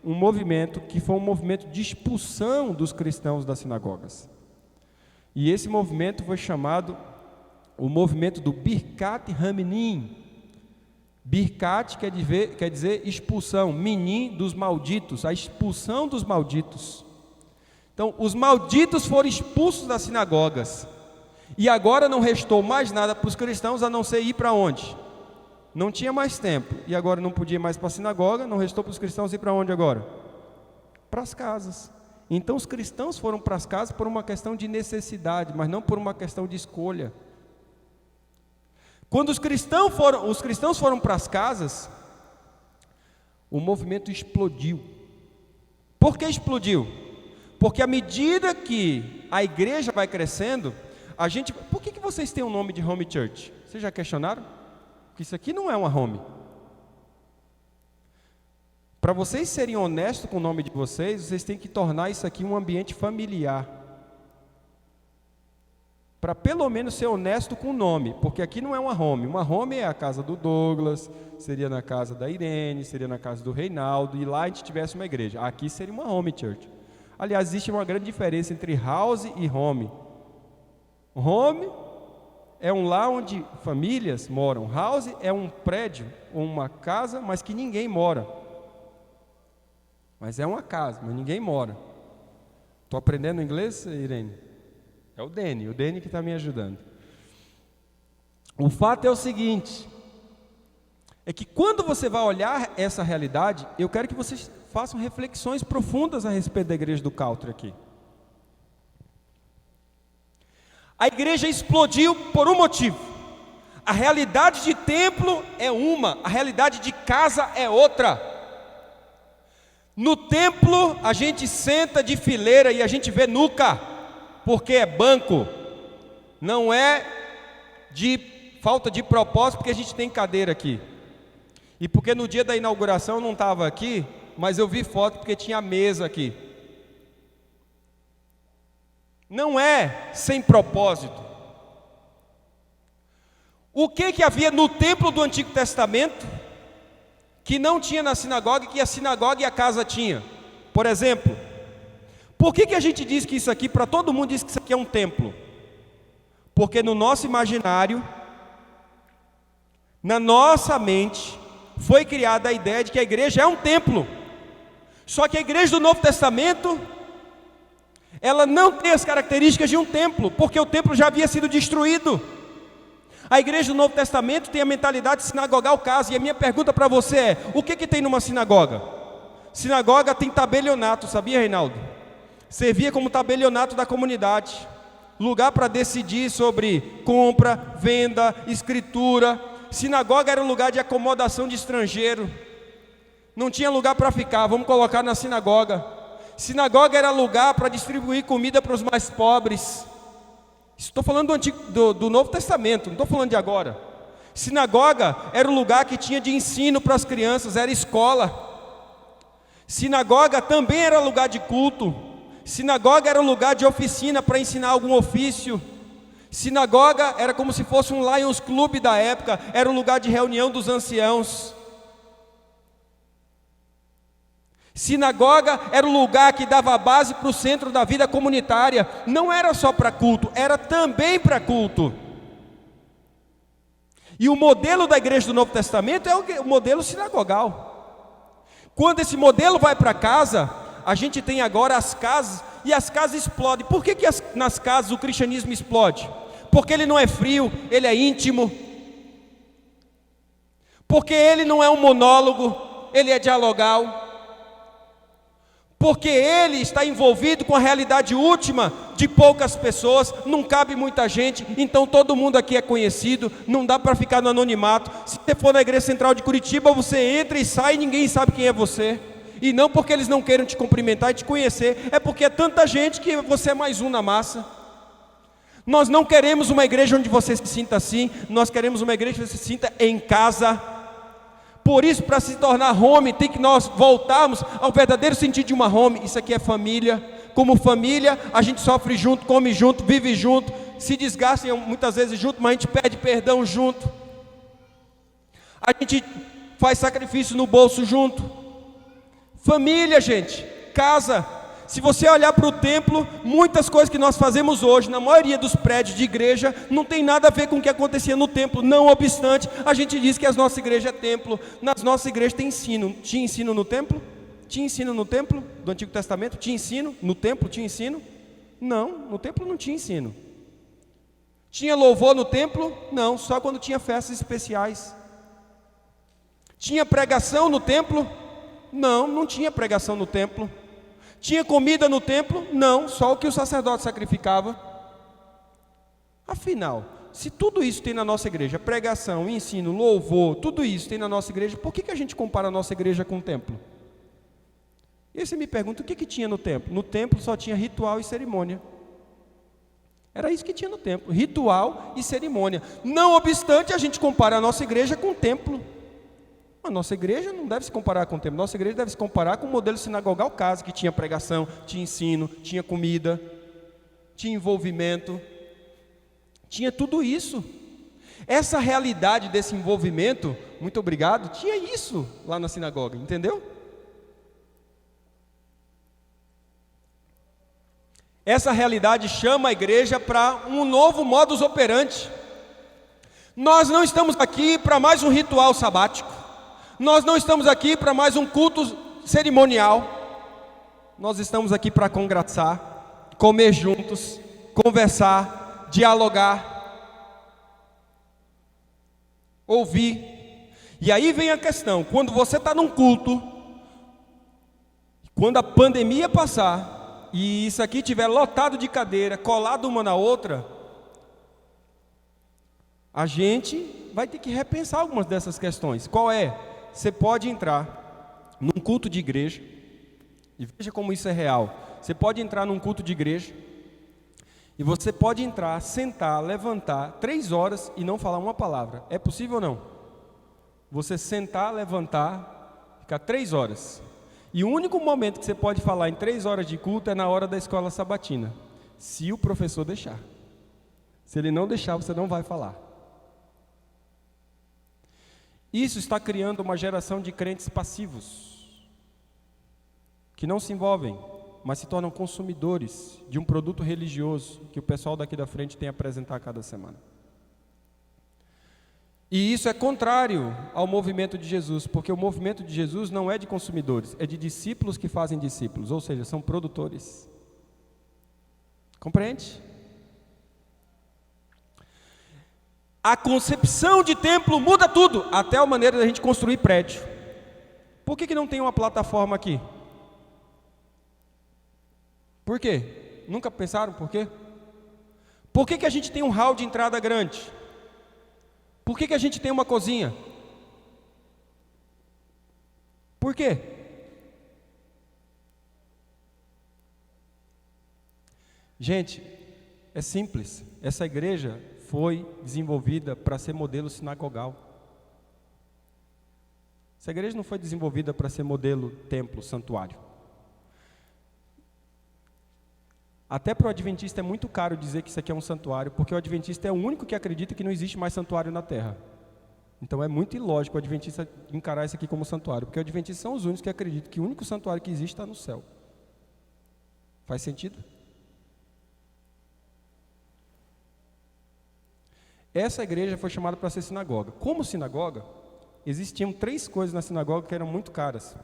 Speaker 1: um movimento que foi um movimento de expulsão dos cristãos das sinagogas. E esse movimento foi chamado o movimento do Birkat Haminim. Birkat quer dizer expulsão, Minim dos malditos, a expulsão dos malditos. Então, os malditos foram expulsos das sinagogas. E agora não restou mais nada para os cristãos a não ser ir para onde? Não tinha mais tempo. E agora não podia ir mais para a sinagoga, não restou para os cristãos ir para onde agora? Para as casas. Então os cristãos foram para as casas por uma questão de necessidade, mas não por uma questão de escolha. Quando os cristãos foram para as casas, o movimento explodiu. Por que explodiu? Porque à medida que a igreja vai crescendo, por que vocês têm o nome de home church? Vocês já questionaram? Porque isso aqui não é uma home. Para vocês serem honestos com o nome de vocês têm que tornar isso aqui um ambiente familiar. Para pelo menos ser honesto com o nome, porque aqui não é uma home. Uma home é a casa do Douglas, seria na casa da Irene, seria na casa do Reinaldo, e lá a gente tivesse uma igreja. Aqui seria uma home church. Aliás, existe uma grande diferença entre house e home. Home é um lar onde famílias moram. House é um prédio ou uma casa, mas que ninguém mora. Mas é uma casa, mas ninguém mora. Estou aprendendo inglês, Irene? É o Dene que está me ajudando. O fato é o seguinte, é que quando você vai olhar essa realidade, eu quero que vocês façam reflexões profundas a respeito da igreja do Caltri aqui. A igreja explodiu por um motivo. A realidade de templo é uma, a realidade de casa é outra. No templo a gente senta de fileira e a gente vê nuca, porque é banco, não é de falta de propósito, porque a gente tem cadeira aqui. E porque no dia da inauguração eu não estava aqui, mas eu vi foto porque tinha mesa aqui. Não é sem propósito. O que havia no templo do Antigo Testamento que não tinha na sinagoga, que a sinagoga e a casa tinha? Por exemplo, por que a gente diz que isso aqui, para todo mundo diz que isso aqui é um templo? Porque no nosso imaginário, na nossa mente, foi criada a ideia de que a igreja é um templo. Só que a igreja do Novo Testamento, ela não tem as características de um templo, porque o templo já havia sido destruído. A igreja do Novo Testamento tem a mentalidade de sinagogal casa. E a minha pergunta para você é: o que tem numa sinagoga? Sinagoga tem tabelionato, sabia, Reinaldo? Servia como tabelionato da comunidade, lugar para decidir sobre compra, venda, escritura. Sinagoga era um lugar de acomodação de estrangeiro. Não tinha lugar para ficar, vamos colocar na sinagoga. Sinagoga era lugar para distribuir comida para os mais pobres. Estou falando do Novo Testamento, não estou falando de agora. Sinagoga era um lugar que tinha de ensino para as crianças, era escola. Sinagoga também era lugar de culto. Sinagoga era um lugar de oficina para ensinar algum ofício. Sinagoga era como se fosse um Lions Club da época, era um lugar de reunião dos anciãos. Sinagoga era o lugar que dava base para o centro da vida comunitária. Não era só para culto, era também para culto. E o modelo da igreja do Novo Testamento é o modelo sinagogal. Quando esse modelo vai para casa, a gente tem agora as casas, e as casas explodem. Por que nas casas o cristianismo explode?
Speaker 2: porque ele não é frio, ele é íntimo, porque ele não é um monólogo, ele é dialogal, porque ele está envolvido com a realidade última de poucas pessoas, não cabe muita gente, então todo mundo aqui é conhecido, não dá para ficar no anonimato. Se você for na Igreja Central de Curitiba, você entra e sai e ninguém sabe quem é você, e não porque eles não queiram te cumprimentar e te conhecer, é porque é tanta gente que você é mais um na massa. Nós não queremos uma igreja onde você se sinta assim, nós queremos uma igreja onde você se sinta em casa. Por isso, para se tornar home, tem que nós voltarmos ao verdadeiro sentido de uma home. Isso aqui é família. Como família, a gente sofre junto, come junto, vive junto, se desgasta muitas vezes junto, mas a gente pede perdão junto. A gente faz sacrifício no bolso junto. Família, gente, casa. Se você olhar para o templo, muitas coisas que nós fazemos hoje, na maioria dos prédios de igreja, não tem nada a ver com o que acontecia no templo. Não obstante, a gente diz que a nossa igreja é templo. Nas nossas igrejas tem ensino. Tinha ensino no templo? Tinha ensino no templo do Antigo Testamento? Tinha ensino no templo? Tinha ensino? Não, no templo não tinha ensino. Tinha louvor no templo? Não, só quando tinha festas especiais. Tinha pregação no templo? Não, não tinha pregação no templo. Tinha comida no templo? Não, só o que o sacerdote sacrificava. Afinal, se tudo isso tem na nossa igreja, pregação, ensino, louvor, tudo isso tem na nossa igreja, por que a gente compara a nossa igreja com o templo? E aí você me pergunta, o que tinha no templo? No templo só tinha ritual e cerimônia. Era isso que tinha no templo, ritual e cerimônia. Não obstante, a gente compara a nossa igreja com o templo. A nossa igreja não deve se comparar com o templo. Nossa igreja deve se comparar com o modelo sinagogal casa, que tinha pregação, tinha ensino, tinha comida, tinha envolvimento, tinha tudo isso. Essa realidade desse envolvimento, muito obrigado, tinha isso lá na sinagoga, entendeu? Essa realidade chama a igreja para um novo modus operandi. Nós não estamos aqui para mais um ritual sabático. Nós não estamos aqui para mais um culto cerimonial. Nós estamos aqui para conversar, comer juntos, conversar, dialogar, ouvir. E aí vem a questão, quando você está num culto, quando a pandemia passar, e isso aqui estiver lotado de cadeira, colado uma na outra, a gente vai ter que repensar algumas dessas questões. Qual é? Você pode entrar num culto de igreja, e veja como isso é real. Você pode entrar num culto de igreja, e você pode entrar, sentar, levantar 3 horas e não falar uma palavra. É possível ou não? Você sentar, levantar, ficar 3 horas. E o único momento que você pode falar em 3 horas de culto é na hora da escola sabatina, se o professor deixar. Se ele não deixar, você não vai falar. Isso está criando uma geração de crentes passivos, que não se envolvem, mas se tornam consumidores de um produto religioso que o pessoal daqui da frente tem a apresentar cada semana. E isso é contrário ao movimento de Jesus, porque o movimento de Jesus não é de consumidores, é de discípulos que fazem discípulos, ou seja, são produtores. Compreende? A concepção de templo muda tudo, até a maneira da gente construir prédio. Por que não tem uma plataforma aqui? Por quê? Nunca pensaram por quê? Por que a gente tem um hall de entrada grande? Por que a gente tem uma cozinha? Por quê? Gente, é simples. Essa igreja foi desenvolvida para ser modelo sinagogal. Essa igreja não foi desenvolvida para ser modelo templo, santuário. Até para o adventista é muito caro dizer que isso aqui é um santuário, porque o adventista é o único que acredita que não existe mais santuário na terra. Então é muito ilógico o adventista encarar isso aqui como santuário, porque os adventistas são os únicos que acreditam que o único santuário que existe está no céu. Faz sentido? Essa igreja foi chamada para ser sinagoga. Como sinagoga, existiam 3 coisas na sinagoga que eram muito caras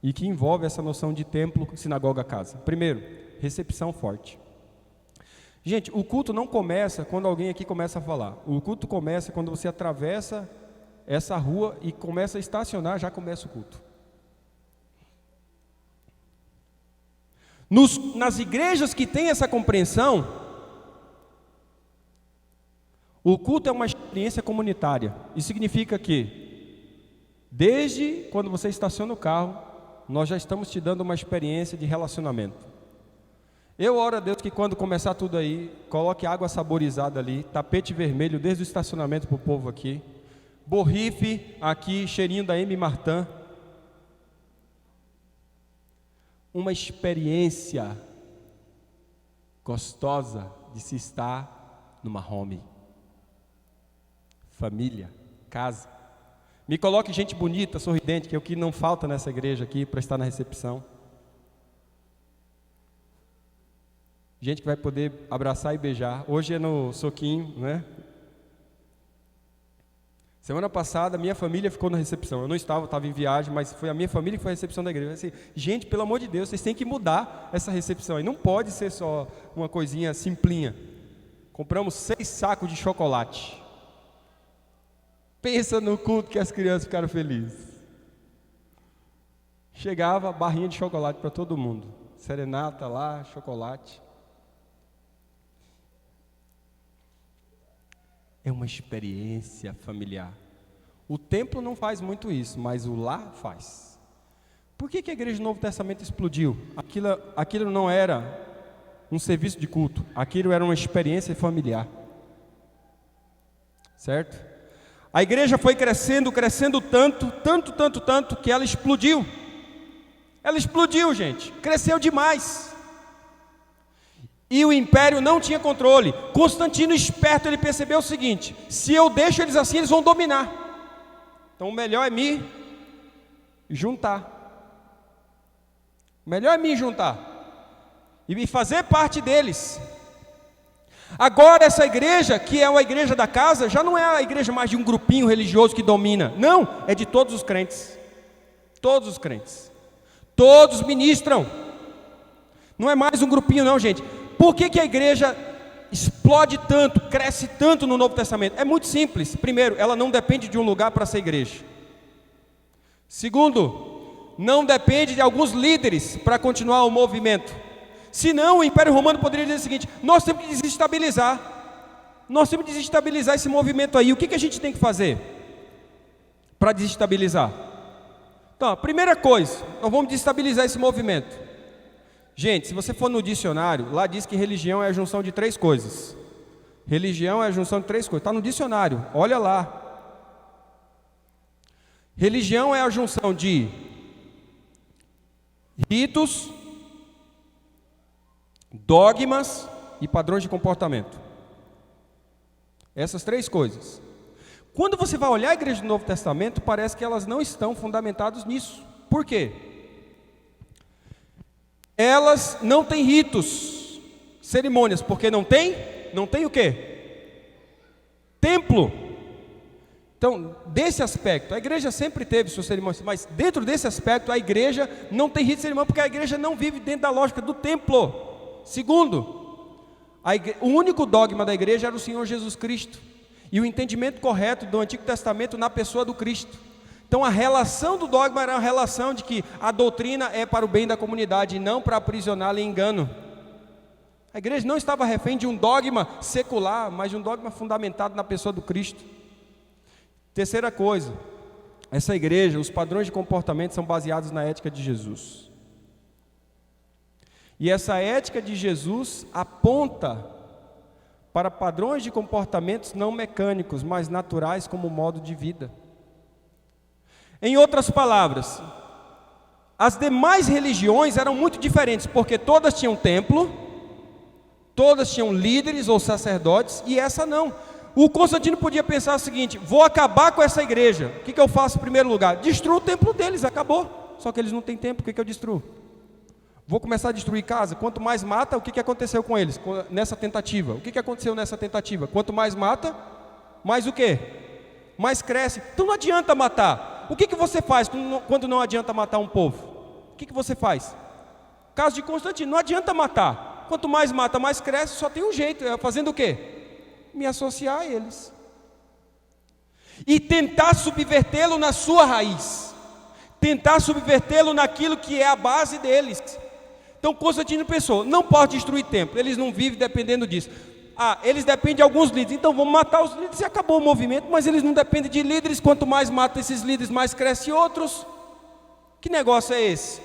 Speaker 2: e que envolvem essa noção de templo, sinagoga, casa. Primeiro, recepção forte. Gente, o culto não começa quando alguém aqui começa a falar. O culto começa quando você atravessa essa rua e começa a estacionar, já começa o culto. Nas igrejas que têm essa compreensão, o culto é uma experiência comunitária. Isso significa que, desde quando você estaciona o carro, nós já estamos te dando uma experiência de relacionamento. Eu oro a Deus que quando começar tudo aí, coloque água saborizada ali, tapete vermelho desde o estacionamento para o povo aqui, borrife aqui, cheirinho da M. Martin. Uma experiência gostosa de se estar numa home. Família, casa. Me coloque gente bonita, sorridente, que é o que não falta nessa igreja aqui para estar na recepção. Gente que vai poder abraçar e beijar. Hoje é no soquinho, né? Semana passada, minha família ficou na recepção. Eu não estava em viagem, mas foi a minha família que foi a recepção da igreja. Assim, gente, pelo amor de Deus, vocês têm que mudar essa recepção. E não pode ser só uma coisinha simplinha. Compramos 6 sacos de chocolate. Pensa no culto que as crianças ficaram felizes. Chegava barrinha de chocolate para todo mundo. Serenata lá, chocolate. É uma experiência familiar. O templo não faz muito isso, mas o lar faz. Por que a igreja do Novo Testamento explodiu? Aquilo não era um serviço de culto, aquilo era uma experiência familiar. Certo? A igreja foi crescendo tanto, que ela explodiu. Ela explodiu, gente. Cresceu demais. E o império não tinha controle. Constantino, esperto, ele percebeu o seguinte: se eu deixo eles assim, eles vão dominar. Então o melhor é me juntar. O melhor é me juntar e me fazer parte deles. Agora essa igreja, que é uma igreja da casa, já não é a igreja mais de um grupinho religioso que domina. Não, é de todos os crentes. Todos os crentes. Todos ministram. Não é mais um grupinho não, gente. Por que a igreja explode tanto, cresce tanto no Novo Testamento? É muito simples. Primeiro, ela não depende de um lugar para ser igreja. Segundo, não depende de alguns líderes para continuar o movimento. Senão o Império Romano poderia dizer o seguinte: nós temos que desestabilizar. Nós temos que desestabilizar esse movimento aí. O que a gente tem que fazer para desestabilizar? Então, a primeira coisa, nós vamos desestabilizar esse movimento. Gente, se você for no dicionário, lá diz que religião é a junção de 3 coisas. Religião é a junção de 3 coisas. Está no dicionário, olha lá. Religião é a junção de ritos, dogmas e padrões de comportamento. Essas 3 coisas. Quando você vai olhar a igreja do Novo Testamento, parece que elas não estão fundamentadas nisso. Por quê? Elas não têm ritos, cerimônias, porque não tem o quê? Templo. Então, desse aspecto, a igreja sempre teve suas cerimônias, mas dentro desse aspecto, a igreja não tem rito de cerimônia, porque a igreja não vive dentro da lógica do templo. Segundo, o único dogma da igreja era o Senhor Jesus Cristo, e o entendimento correto do Antigo Testamento na pessoa do Cristo. Então a relação do dogma era a relação de que a doutrina é para o bem da comunidade e não para aprisioná-la em engano. A igreja não estava refém de um dogma secular, mas de um dogma fundamentado na pessoa do Cristo. Terceira coisa, essa igreja, os padrões de comportamento são baseados na ética de Jesus. E essa ética de Jesus aponta para padrões de comportamentos não mecânicos, mas naturais como modo de vida. Em outras palavras, as demais religiões eram muito diferentes, porque todas tinham templo, todas tinham líderes ou sacerdotes, e essa não. O Constantino podia pensar o seguinte: vou acabar com essa igreja, o que eu faço em primeiro lugar? Destruo o templo deles, acabou. Só que eles não têm templo, o que eu destruo? Vou começar a destruir casa. Quanto mais mata, o que aconteceu com eles nessa tentativa? O que aconteceu nessa tentativa? Quanto mais mata, mais o quê? Mais cresce. Então não adianta matar. O que você faz quando não adianta matar um povo? O que você faz? Caso de Constantino, não adianta matar. Quanto mais mata, mais cresce, só tem um jeito, é fazendo o quê? Me associar a eles. E tentar subvertê-lo na sua raiz. Tentar subvertê-lo naquilo que é a base deles. Então Constantino pensou, não pode destruir templo, eles não vivem dependendo disso. Eles dependem de alguns líderes, então vamos matar os líderes e acabou o movimento. Mas eles não dependem de líderes, quanto mais mata esses líderes, mais cresce outros. Que negócio é esse?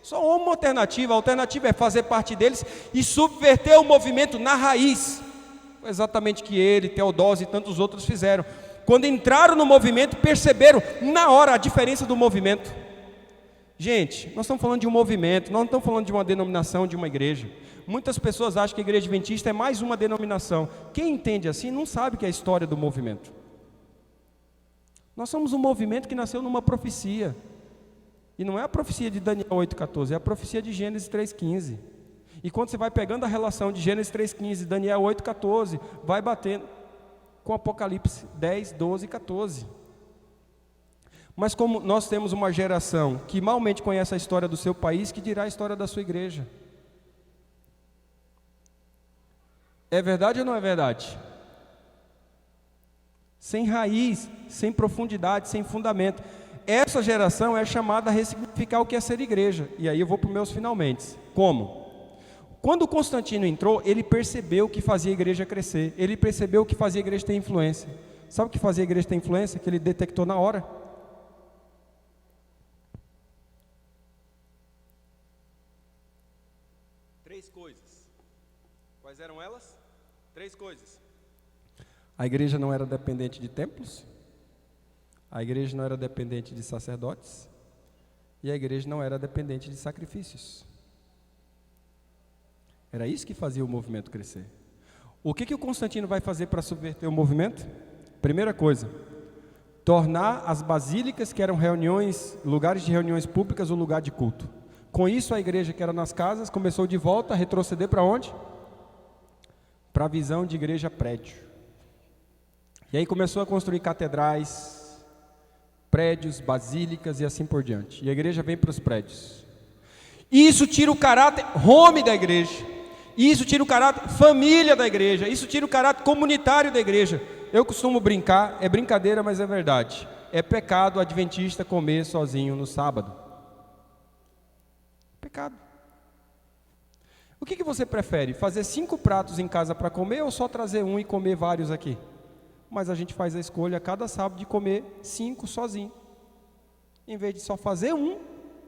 Speaker 2: Só uma alternativa, a alternativa é fazer parte deles e subverter o movimento na raiz. Foi exatamente o que ele, Teodósio e tantos outros fizeram. Quando entraram no movimento, perceberam na hora a diferença do movimento. Gente, nós estamos falando de um movimento, nós não estamos falando de uma denominação, de uma igreja. Muitas pessoas acham que a igreja adventista é mais uma denominação. Quem entende assim não sabe que é a história do movimento. Nós somos um movimento que nasceu numa profecia. E não é a profecia de Daniel 8,14, é a profecia de Gênesis 3,15. E quando você vai pegando a relação de Gênesis 3,15 e Daniel 8,14, vai batendo com Apocalipse 10, 12 e 14. Mas como nós temos uma geração que malmente conhece a história do seu país, que dirá a história da sua igreja? É verdade ou não é verdade? Sem raiz, sem profundidade, sem fundamento. Essa geração é chamada a ressignificar o que é ser igreja. E aí eu vou para os meus finalmente. Como? Quando Constantino entrou, ele percebeu que fazia a igreja crescer. Ele percebeu que fazia a igreja ter influência. Sabe o que fazia a igreja ter influência? Que ele detectou na hora. Três coisas. Quais eram elas? Três coisas. A igreja não era dependente de templos. A igreja não era dependente de sacerdotes. E a igreja não era dependente de sacrifícios. Era isso que fazia o movimento crescer. O que o Constantino vai fazer para subverter o movimento? Primeira coisa, tornar as basílicas, que eram reuniões, lugares de reuniões públicas, o lugar de culto. Com isso, a igreja que era nas casas começou de volta a retroceder para onde? Para a visão de igreja prédio. E aí começou a construir catedrais, prédios, basílicas e assim por diante. E a igreja vem para os prédios. Isso tira o caráter home da igreja. Isso tira o caráter família da igreja. Isso tira o caráter comunitário da igreja. Eu costumo brincar, é brincadeira, mas é verdade. É pecado o adventista comer sozinho no sábado. Pecado. O que você prefere? Fazer 5 pratos em casa para comer ou só trazer um e comer vários aqui? Mas a gente faz a escolha a cada sábado de comer 5 sozinho, em vez de só fazer um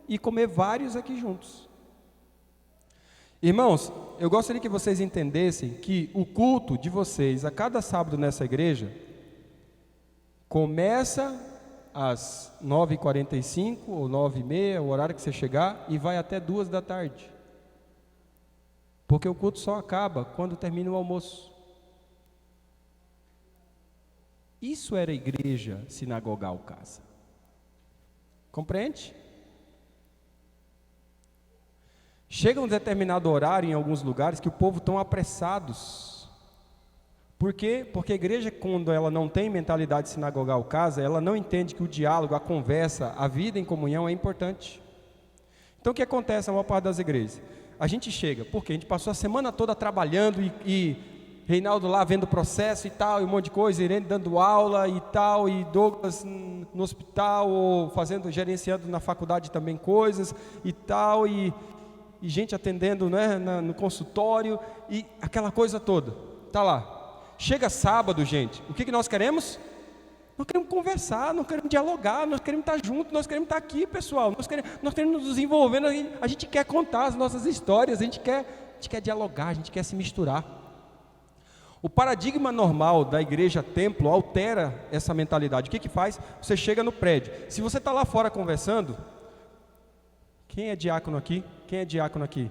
Speaker 2: e comer vários aqui juntos. Irmãos, eu gostaria que vocês entendessem que o culto de vocês a cada sábado nessa igreja começa às 9h45 ou 9h30, o horário que você chegar, e vai até 2 da tarde. Porque o culto só acaba quando termina o almoço. Isso era igreja sinagogal casa. Compreende? Chega um determinado horário em alguns lugares que o povo estão apressados. Por quê? Porque a igreja, quando ela não tem mentalidade sinagogal casa, ela não entende que o diálogo, a conversa, a vida em comunhão é importante. Então o que acontece na maior parte das igrejas? A gente chega, porque a gente passou a semana toda trabalhando e Reinaldo lá vendo o processo e tal, e um monte de coisa, Irene dando aula e tal, e Douglas no hospital, ou gerenciando na faculdade também coisas e tal, e gente atendendo, né, no consultório, e aquela coisa toda, tá lá. Chega sábado, gente, o que nós queremos? Nós queremos conversar, nós queremos dialogar, nós queremos estar juntos, nós queremos estar aqui, pessoal, nós queremos nos desenvolvendo, a gente quer contar as nossas histórias, a gente quer dialogar, a gente quer se misturar. O paradigma normal da igreja templo altera essa mentalidade. O que faz? Você chega no prédio, se você está lá fora conversando, quem é diácono aqui? Quem é diácono aqui?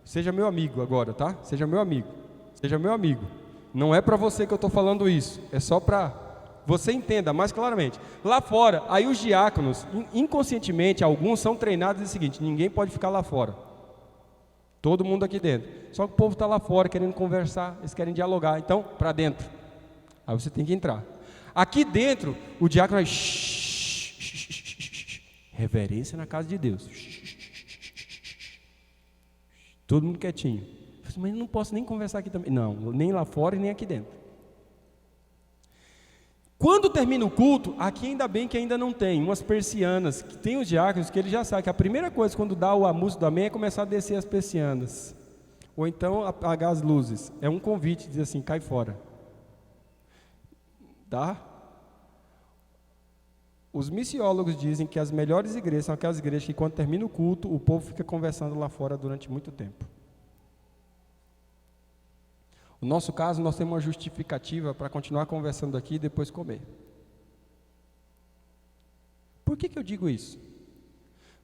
Speaker 2: Seja meu amigo agora, tá? Seja meu amigo. Seja meu amigo. Não é para você que eu estou falando isso. É só para você entenda mais claramente. Lá fora, aí os diáconos, inconscientemente, alguns são treinados no seguinte: ninguém pode ficar lá fora. Todo mundo aqui dentro. Só que o povo está lá fora querendo conversar, eles querem dialogar. Então, para dentro. Aí você tem que entrar. Aqui dentro, o diácono vai... Reverência na casa de Deus. Todo mundo quietinho. Mas eu não posso nem conversar aqui também. Não, nem lá fora e nem aqui dentro. Quando termina o culto, aqui ainda bem que ainda não tem umas persianas, que tem os diáconos que ele já sabe que a primeira coisa quando dá a música do amém é começar a descer as persianas. Ou então apagar as luzes. É um convite, diz assim, cai fora. Tá? Os missiólogos dizem que as melhores igrejas são aquelas igrejas que quando termina o culto, o povo fica conversando lá fora durante muito tempo. No nosso caso, nós temos uma justificativa para continuar conversando aqui e depois comer. Por que eu digo isso?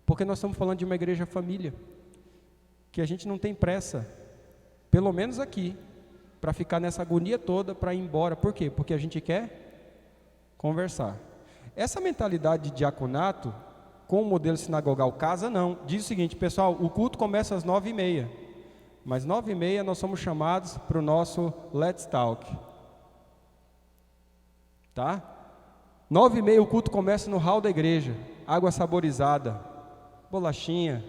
Speaker 2: Porque nós estamos falando de uma igreja família, que a gente não tem pressa, pelo menos aqui, para ficar nessa agonia toda para ir embora. Por quê? Porque a gente quer conversar. Essa mentalidade de diaconato, com o modelo sinagogal casa, não. Diz o seguinte, pessoal, o culto começa às 9h30. Mas 9h30 nós somos chamados para o nosso Let's Talk. Tá? 9h30 o culto começa no hall da igreja. Água saborizada, bolachinha,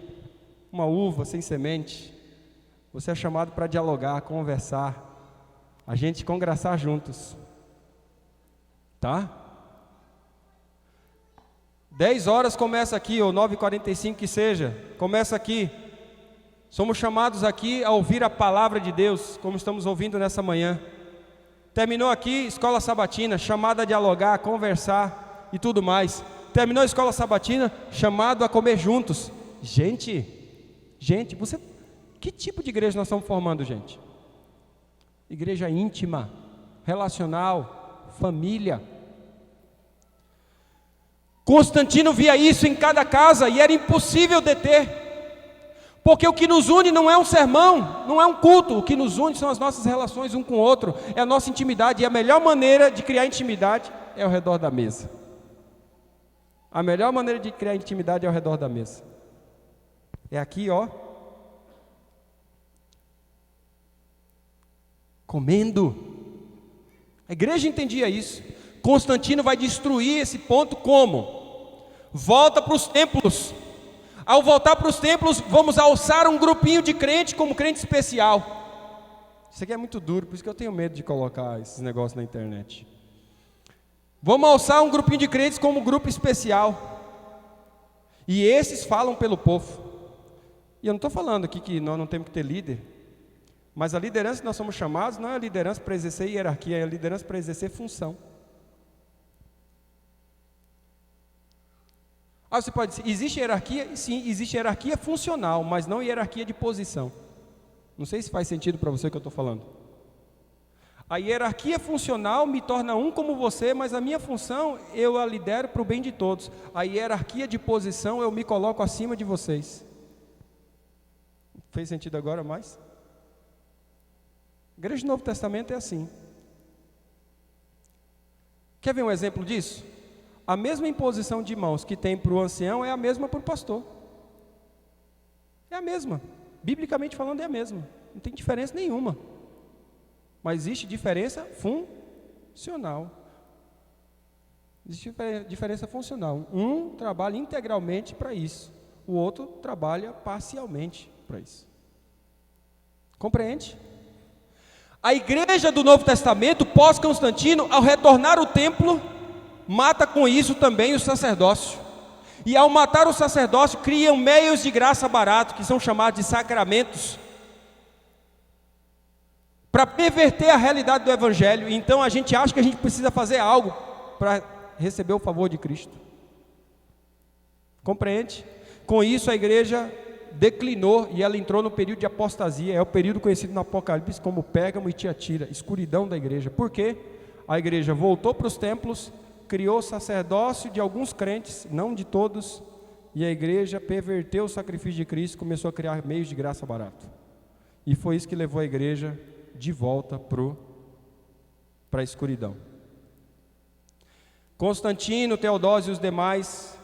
Speaker 2: uma uva sem semente. Você é chamado para dialogar, conversar. A gente conversar juntos. Tá? 10h começa aqui, ou 9h45 que seja. Começa aqui. Somos chamados aqui a ouvir a palavra de Deus, como estamos ouvindo nessa manhã. Terminou aqui, escola sabatina, chamada a dialogar, a conversar e tudo mais. Terminou a escola sabatina, chamado a comer juntos. Gente, que tipo de igreja nós estamos formando, gente? Igreja íntima, relacional, família. Constantino via isso em cada casa e era impossível deter. Porque o que nos une não é um sermão, não é um culto. O que nos une são as nossas relações um com o outro, é a nossa intimidade. E a melhor maneira de criar intimidade é ao redor da mesa. A melhor maneira de criar intimidade é ao redor da mesa. É aqui, ó. Comendo. A igreja entendia isso. Constantino vai destruir esse ponto como? Volta para os templos. Ao voltar para os templos, vamos alçar um grupinho de crente como crente especial. Isso aqui é muito duro, por isso que eu tenho medo de colocar esses negócios na internet. Vamos alçar um grupinho de crentes como grupo especial. E esses falam pelo povo. E eu não estou falando aqui que nós não temos que ter líder. Mas a liderança que nós somos chamados não é a liderança para exercer hierarquia, é a liderança para exercer função. Ah, você pode dizer, existe hierarquia? Sim, existe hierarquia funcional, mas não hierarquia de posição. Não sei se faz sentido para você o que eu estou falando. A hierarquia funcional me torna um como você, mas a minha função eu a lidero para o bem de todos. A hierarquia de posição eu me coloco acima de vocês. Fez sentido agora mais? A igreja do Novo Testamento é assim. Quer ver um exemplo disso? A mesma imposição de mãos que tem para o ancião é a mesma para o pastor. É a mesma. Biblicamente falando é a mesma. Não tem diferença nenhuma. Mas existe diferença funcional. Existe diferença funcional. Um trabalha integralmente para isso. O outro trabalha parcialmente para isso. Compreende? A igreja do Novo Testamento, pós-Constantino, ao retornar o templo, mata com isso também o sacerdócio. E ao matar o sacerdócio, criam meios de graça barato, que são chamados de sacramentos, para perverter a realidade do Evangelho. Então a gente acha que a gente precisa fazer algo para receber o favor de Cristo. Compreende? Com isso a igreja declinou e ela entrou no período de apostasia. É o período conhecido no Apocalipse como Pérgamo e Tiatira, escuridão da igreja. Por quê? A igreja voltou para os templos, criou sacerdócio de alguns crentes, não de todos, e a igreja perverteu o sacrifício de Cristo, começou a criar meios de graça barato. E foi isso que levou a igreja de volta para a escuridão. Constantino, Teodósio e os demais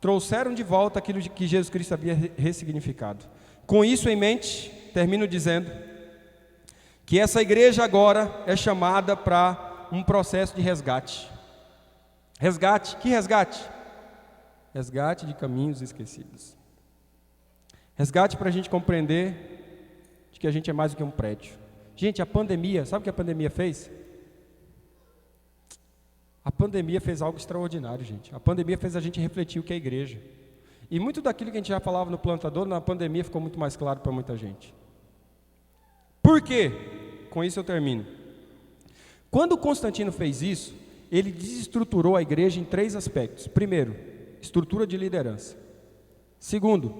Speaker 2: trouxeram de volta aquilo que Jesus Cristo havia ressignificado. Com isso em mente, termino dizendo que essa igreja agora é chamada para um processo de resgate. Resgate, que resgate? Resgate de caminhos esquecidos. Resgate para a gente compreender de que a gente é mais do que um prédio. Gente, a pandemia, sabe o que a pandemia fez? A pandemia fez algo extraordinário, gente. A pandemia fez a gente refletir o que é a igreja. E muito daquilo que a gente já falava no plantador, na pandemia ficou muito mais claro para muita gente. Por quê? Com isso eu termino. Quando Constantino fez isso, ele desestruturou a igreja em 3 aspectos. Primeiro, estrutura de liderança. Segundo,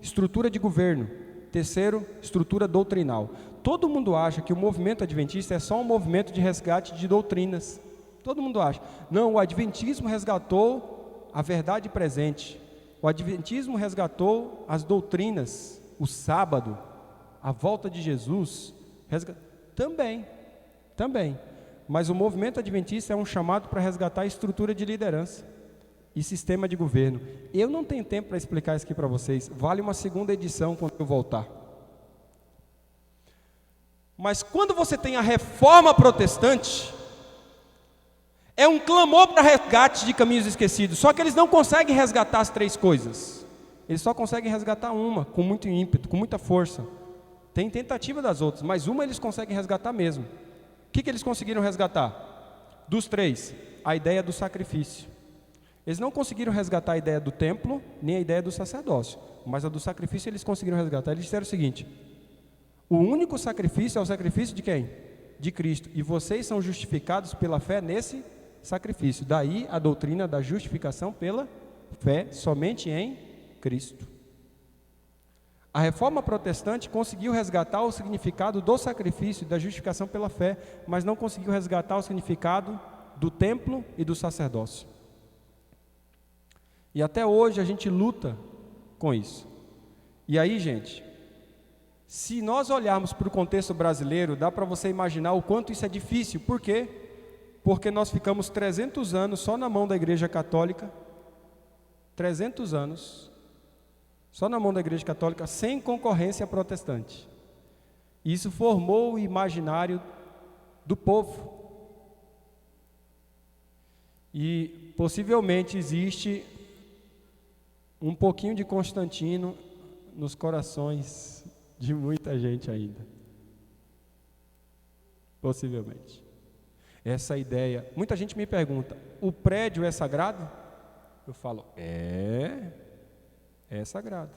Speaker 2: estrutura de governo. Terceiro, estrutura doutrinal. Todo mundo acha que o movimento adventista é só um movimento de resgate de doutrinas. Todo mundo acha. Não, o adventismo resgatou a verdade presente. O adventismo resgatou as doutrinas, o sábado, a volta de Jesus. Também. Mas o movimento adventista é um chamado para resgatar a estrutura de liderança e sistema de governo. Eu não tenho tempo para explicar isso aqui para vocês. Vale uma segunda edição quando eu voltar. Mas quando você tem a reforma protestante, é um clamor para resgate de caminhos esquecidos. Só que eles não conseguem resgatar as 3 coisas. Eles só conseguem resgatar uma, com muito ímpeto, com muita força. Tem tentativa das outras, mas uma eles conseguem resgatar mesmo. O que eles conseguiram resgatar? Dos 3, a ideia do sacrifício. Eles não conseguiram resgatar a ideia do templo, nem a ideia do sacerdócio. Mas a do sacrifício eles conseguiram resgatar. Eles disseram o seguinte: o único sacrifício é o sacrifício de quem? De Cristo. E vocês são justificados pela fé nesse sacrifício. Daí a doutrina da justificação pela fé somente em Cristo. A reforma protestante conseguiu resgatar o significado do sacrifício e da justificação pela fé, mas não conseguiu resgatar o significado do templo e do sacerdócio. E até hoje a gente luta com isso. E aí, gente, se nós olharmos para o contexto brasileiro, dá para você imaginar o quanto isso é difícil. Por quê? Porque nós ficamos 300 anos só na mão da Igreja Católica, 300 anos, só na mão da Igreja Católica, sem concorrência protestante. Isso formou o imaginário do povo. E possivelmente existe um pouquinho de Constantino nos corações de muita gente ainda. Possivelmente. Essa ideia, muita gente me pergunta, o prédio é sagrado? Eu falo, é sagrado.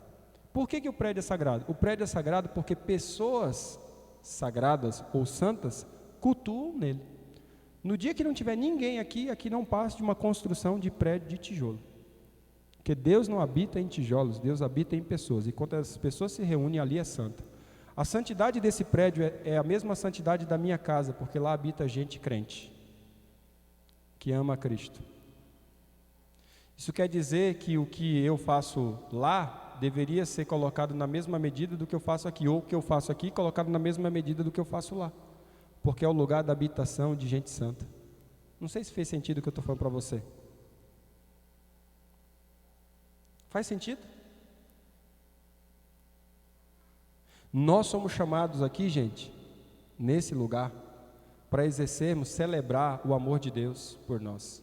Speaker 2: Por que o prédio é sagrado? O prédio é sagrado porque pessoas sagradas ou santas cultuam nele. No dia que não tiver ninguém aqui não passa de uma construção de prédio de tijolo. Porque Deus não habita em tijolos, Deus habita em pessoas. E quando as pessoas se reúnem, ali é santa. A santidade desse prédio é a mesma santidade da minha casa, porque lá habita gente crente, que ama a Cristo. Isso quer dizer que o que eu faço lá deveria ser colocado na mesma medida do que eu faço aqui, ou o que eu faço aqui colocado na mesma medida do que eu faço lá, porque é o lugar da habitação de gente santa. Não sei se fez sentido o que eu estou falando para você. Faz sentido? Nós somos chamados aqui, gente, nesse lugar, para exercermos, celebrar o amor de Deus por nós.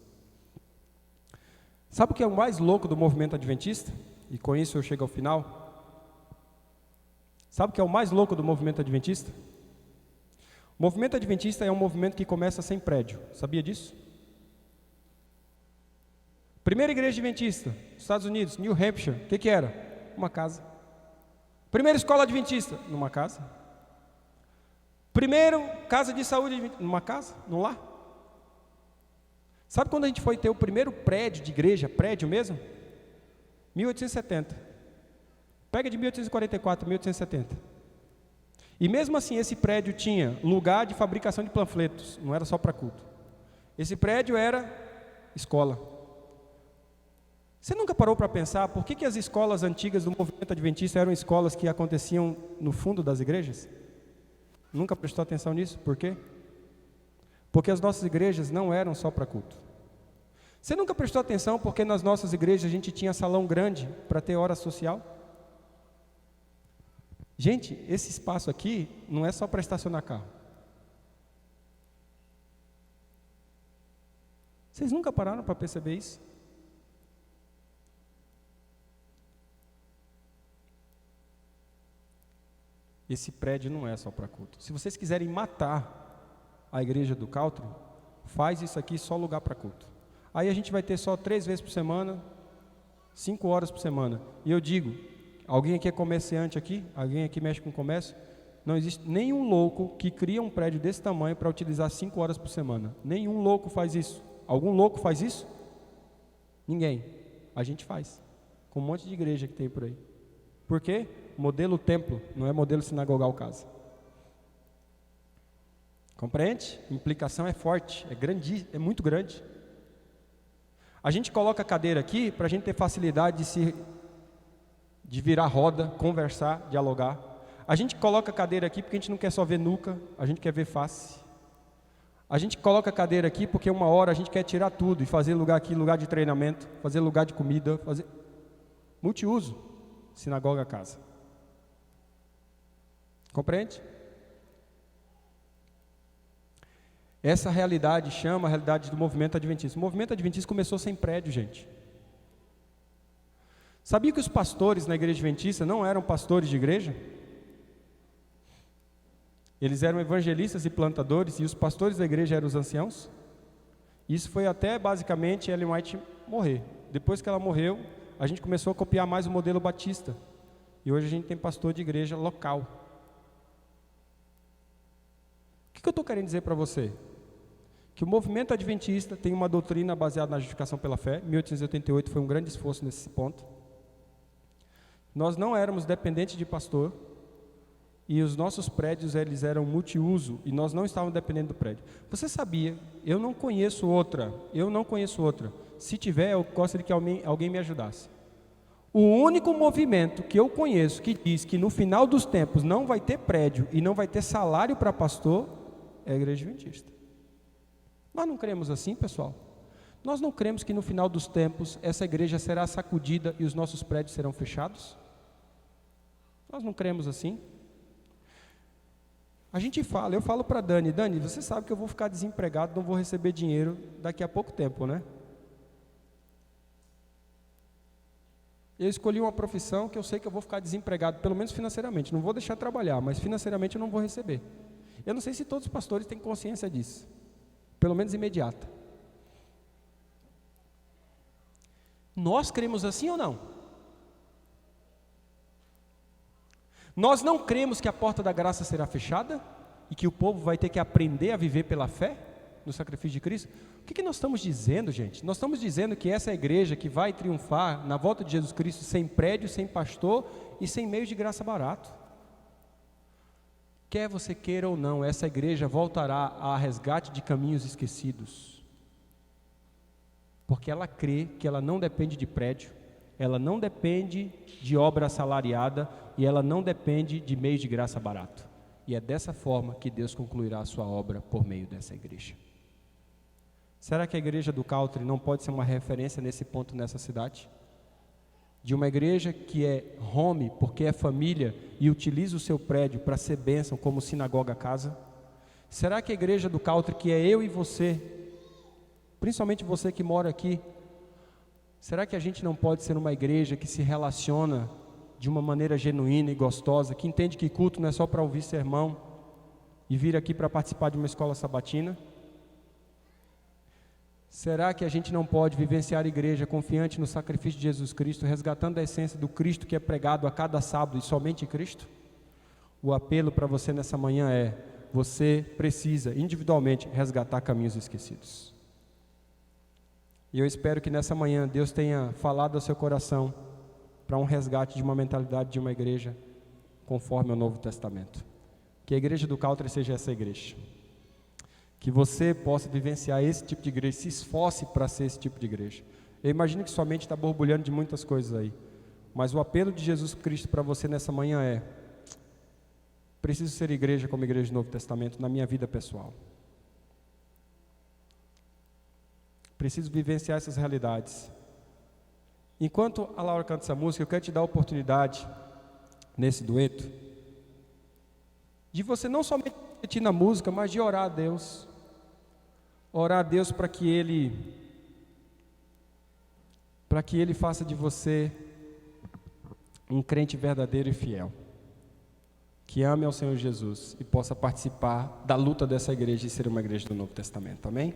Speaker 2: Sabe o que é o mais louco do movimento adventista? E com isso eu chego ao final. Sabe o que é o mais louco do movimento adventista? O movimento adventista é um movimento que começa sem prédio. Sabia disso? Primeira igreja adventista, Estados Unidos, New Hampshire, o que era? Uma casa. Primeira escola adventista, numa casa. Primeiro casa de saúde, numa casa, num lar. Sabe quando a gente foi ter o primeiro prédio de igreja, prédio mesmo? 1870. Pega de 1844, 1870. E mesmo assim esse prédio tinha lugar de fabricação de panfletos, não era só para culto. Esse prédio era escola. Você nunca parou para pensar por que as escolas antigas do movimento adventista eram escolas que aconteciam no fundo das igrejas? Nunca prestou atenção nisso? Por quê? Porque as nossas igrejas não eram só para culto. Você nunca prestou atenção porque nas nossas igrejas a gente tinha salão grande para ter hora social? Gente, esse espaço aqui não é só para estacionar carro. Vocês nunca pararam para perceber isso? esse prédio não é só para culto. Se vocês quiserem matar a igreja do Caltri, faz isso aqui só lugar para culto. Aí a gente vai ter só 3 vezes por semana, 5 horas por semana. E eu digo, alguém aqui é comerciante aqui? Alguém aqui mexe com comércio? Não existe nenhum louco que cria um prédio desse tamanho para utilizar 5 horas por semana. Nenhum louco faz isso. Algum louco faz isso? Ninguém. A gente faz. Com um monte de igreja que tem por aí. Por quê? Modelo templo, não é modelo sinagogal casa. Compreende? A implicação é forte, é grande, é muito grande. A gente coloca a cadeira aqui para a gente ter facilidade de virar roda, conversar, dialogar. A gente coloca a cadeira aqui porque a gente não quer só ver nuca, a gente quer ver face. A gente coloca a cadeira aqui porque uma hora a gente quer tirar tudo e fazer lugar aqui, lugar de treinamento, fazer lugar de comida, fazer multiuso, sinagoga casa. Compreende? Essa realidade chama a realidade do movimento adventista. O movimento adventista começou sem prédio, gente. Sabia que os pastores na igreja adventista não eram pastores de igreja? Eles eram evangelistas e plantadores, e os pastores da igreja eram os anciãos? Isso foi até basicamente Ellen White morrer. Depois que ela morreu, a gente começou a copiar mais o modelo batista. E hoje a gente tem pastor de igreja local. O que eu estou querendo dizer para você? Que o movimento adventista tem uma doutrina baseada na justificação pela fé. 1888 foi um grande esforço nesse ponto. Nós não éramos dependentes de pastor, e os nossos prédios eles eram multiuso, e nós não estávamos dependendo do prédio. Você sabia? Eu não conheço outra. Se tiver, eu gostaria que alguém me ajudasse. O único movimento que eu conheço que diz que no final dos tempos não vai ter prédio e não vai ter salário para pastor é a igreja adventista. Nós não cremos assim, pessoal. Nós não cremos que no final dos tempos essa igreja será sacudida e os nossos prédios serão fechados? Nós não cremos assim. A gente fala, eu falo para Dani, você sabe que eu vou ficar desempregado, não vou receber dinheiro daqui a pouco tempo, né? Eu escolhi uma profissão que eu sei que eu vou ficar desempregado, pelo menos financeiramente. Não vou deixar de trabalhar, mas financeiramente eu não vou receber. Eu não sei se todos os pastores têm consciência disso, pelo menos imediata. Nós cremos assim ou não? Nós não cremos que a porta da graça será fechada e que o povo vai ter que aprender a viver pela fé no sacrifício de Cristo? O que nós estamos dizendo, gente? Nós estamos dizendo que essa é a igreja que vai triunfar na volta de Jesus Cristo sem prédio, sem pastor e sem meio de graça barato. Quer você queira ou não, essa igreja voltará a resgate de caminhos esquecidos. Porque ela crê que ela não depende de prédio, ela não depende de obra assalariada e ela não depende de meio de graça barato. E é dessa forma que Deus concluirá a sua obra por meio dessa igreja. Será que a igreja do Caltri não pode ser uma referência nesse ponto nessa cidade? De uma igreja que é home, porque é família e utiliza o seu prédio para ser bênção como sinagoga casa? Será que a igreja do Caltri, que é eu e você, principalmente você que mora aqui, será que a gente não pode ser uma igreja que se relaciona de uma maneira genuína e gostosa, que entende que culto não é só para ouvir sermão e vir aqui para participar de uma escola sabatina? Será que a gente não pode vivenciar a igreja confiante no sacrifício de Jesus Cristo, resgatando a essência do Cristo que é pregado a cada sábado e somente Cristo? O apelo para você nessa manhã é: você precisa individualmente resgatar caminhos esquecidos. E eu espero que nessa manhã Deus tenha falado ao seu coração para um resgate de uma mentalidade de uma igreja conforme ao Novo Testamento. Que a igreja do Caltri seja essa igreja. Que você possa vivenciar esse tipo de igreja, se esforce para ser esse tipo de igreja. Eu imagino que sua mente está borbulhando de muitas coisas aí, mas o apelo de Jesus Cristo para você nessa manhã é: preciso ser igreja como igreja do Novo Testamento na minha vida pessoal. Preciso vivenciar essas realidades. Enquanto a Laura canta essa música, eu quero te dar a oportunidade, nesse dueto, de você não somente refletir na música, mas de orar a Deus. Orar a Deus para que Ele faça de você um crente verdadeiro e fiel. que ame ao Senhor Jesus e possa participar da luta dessa igreja e ser uma igreja do Novo Testamento. Amém?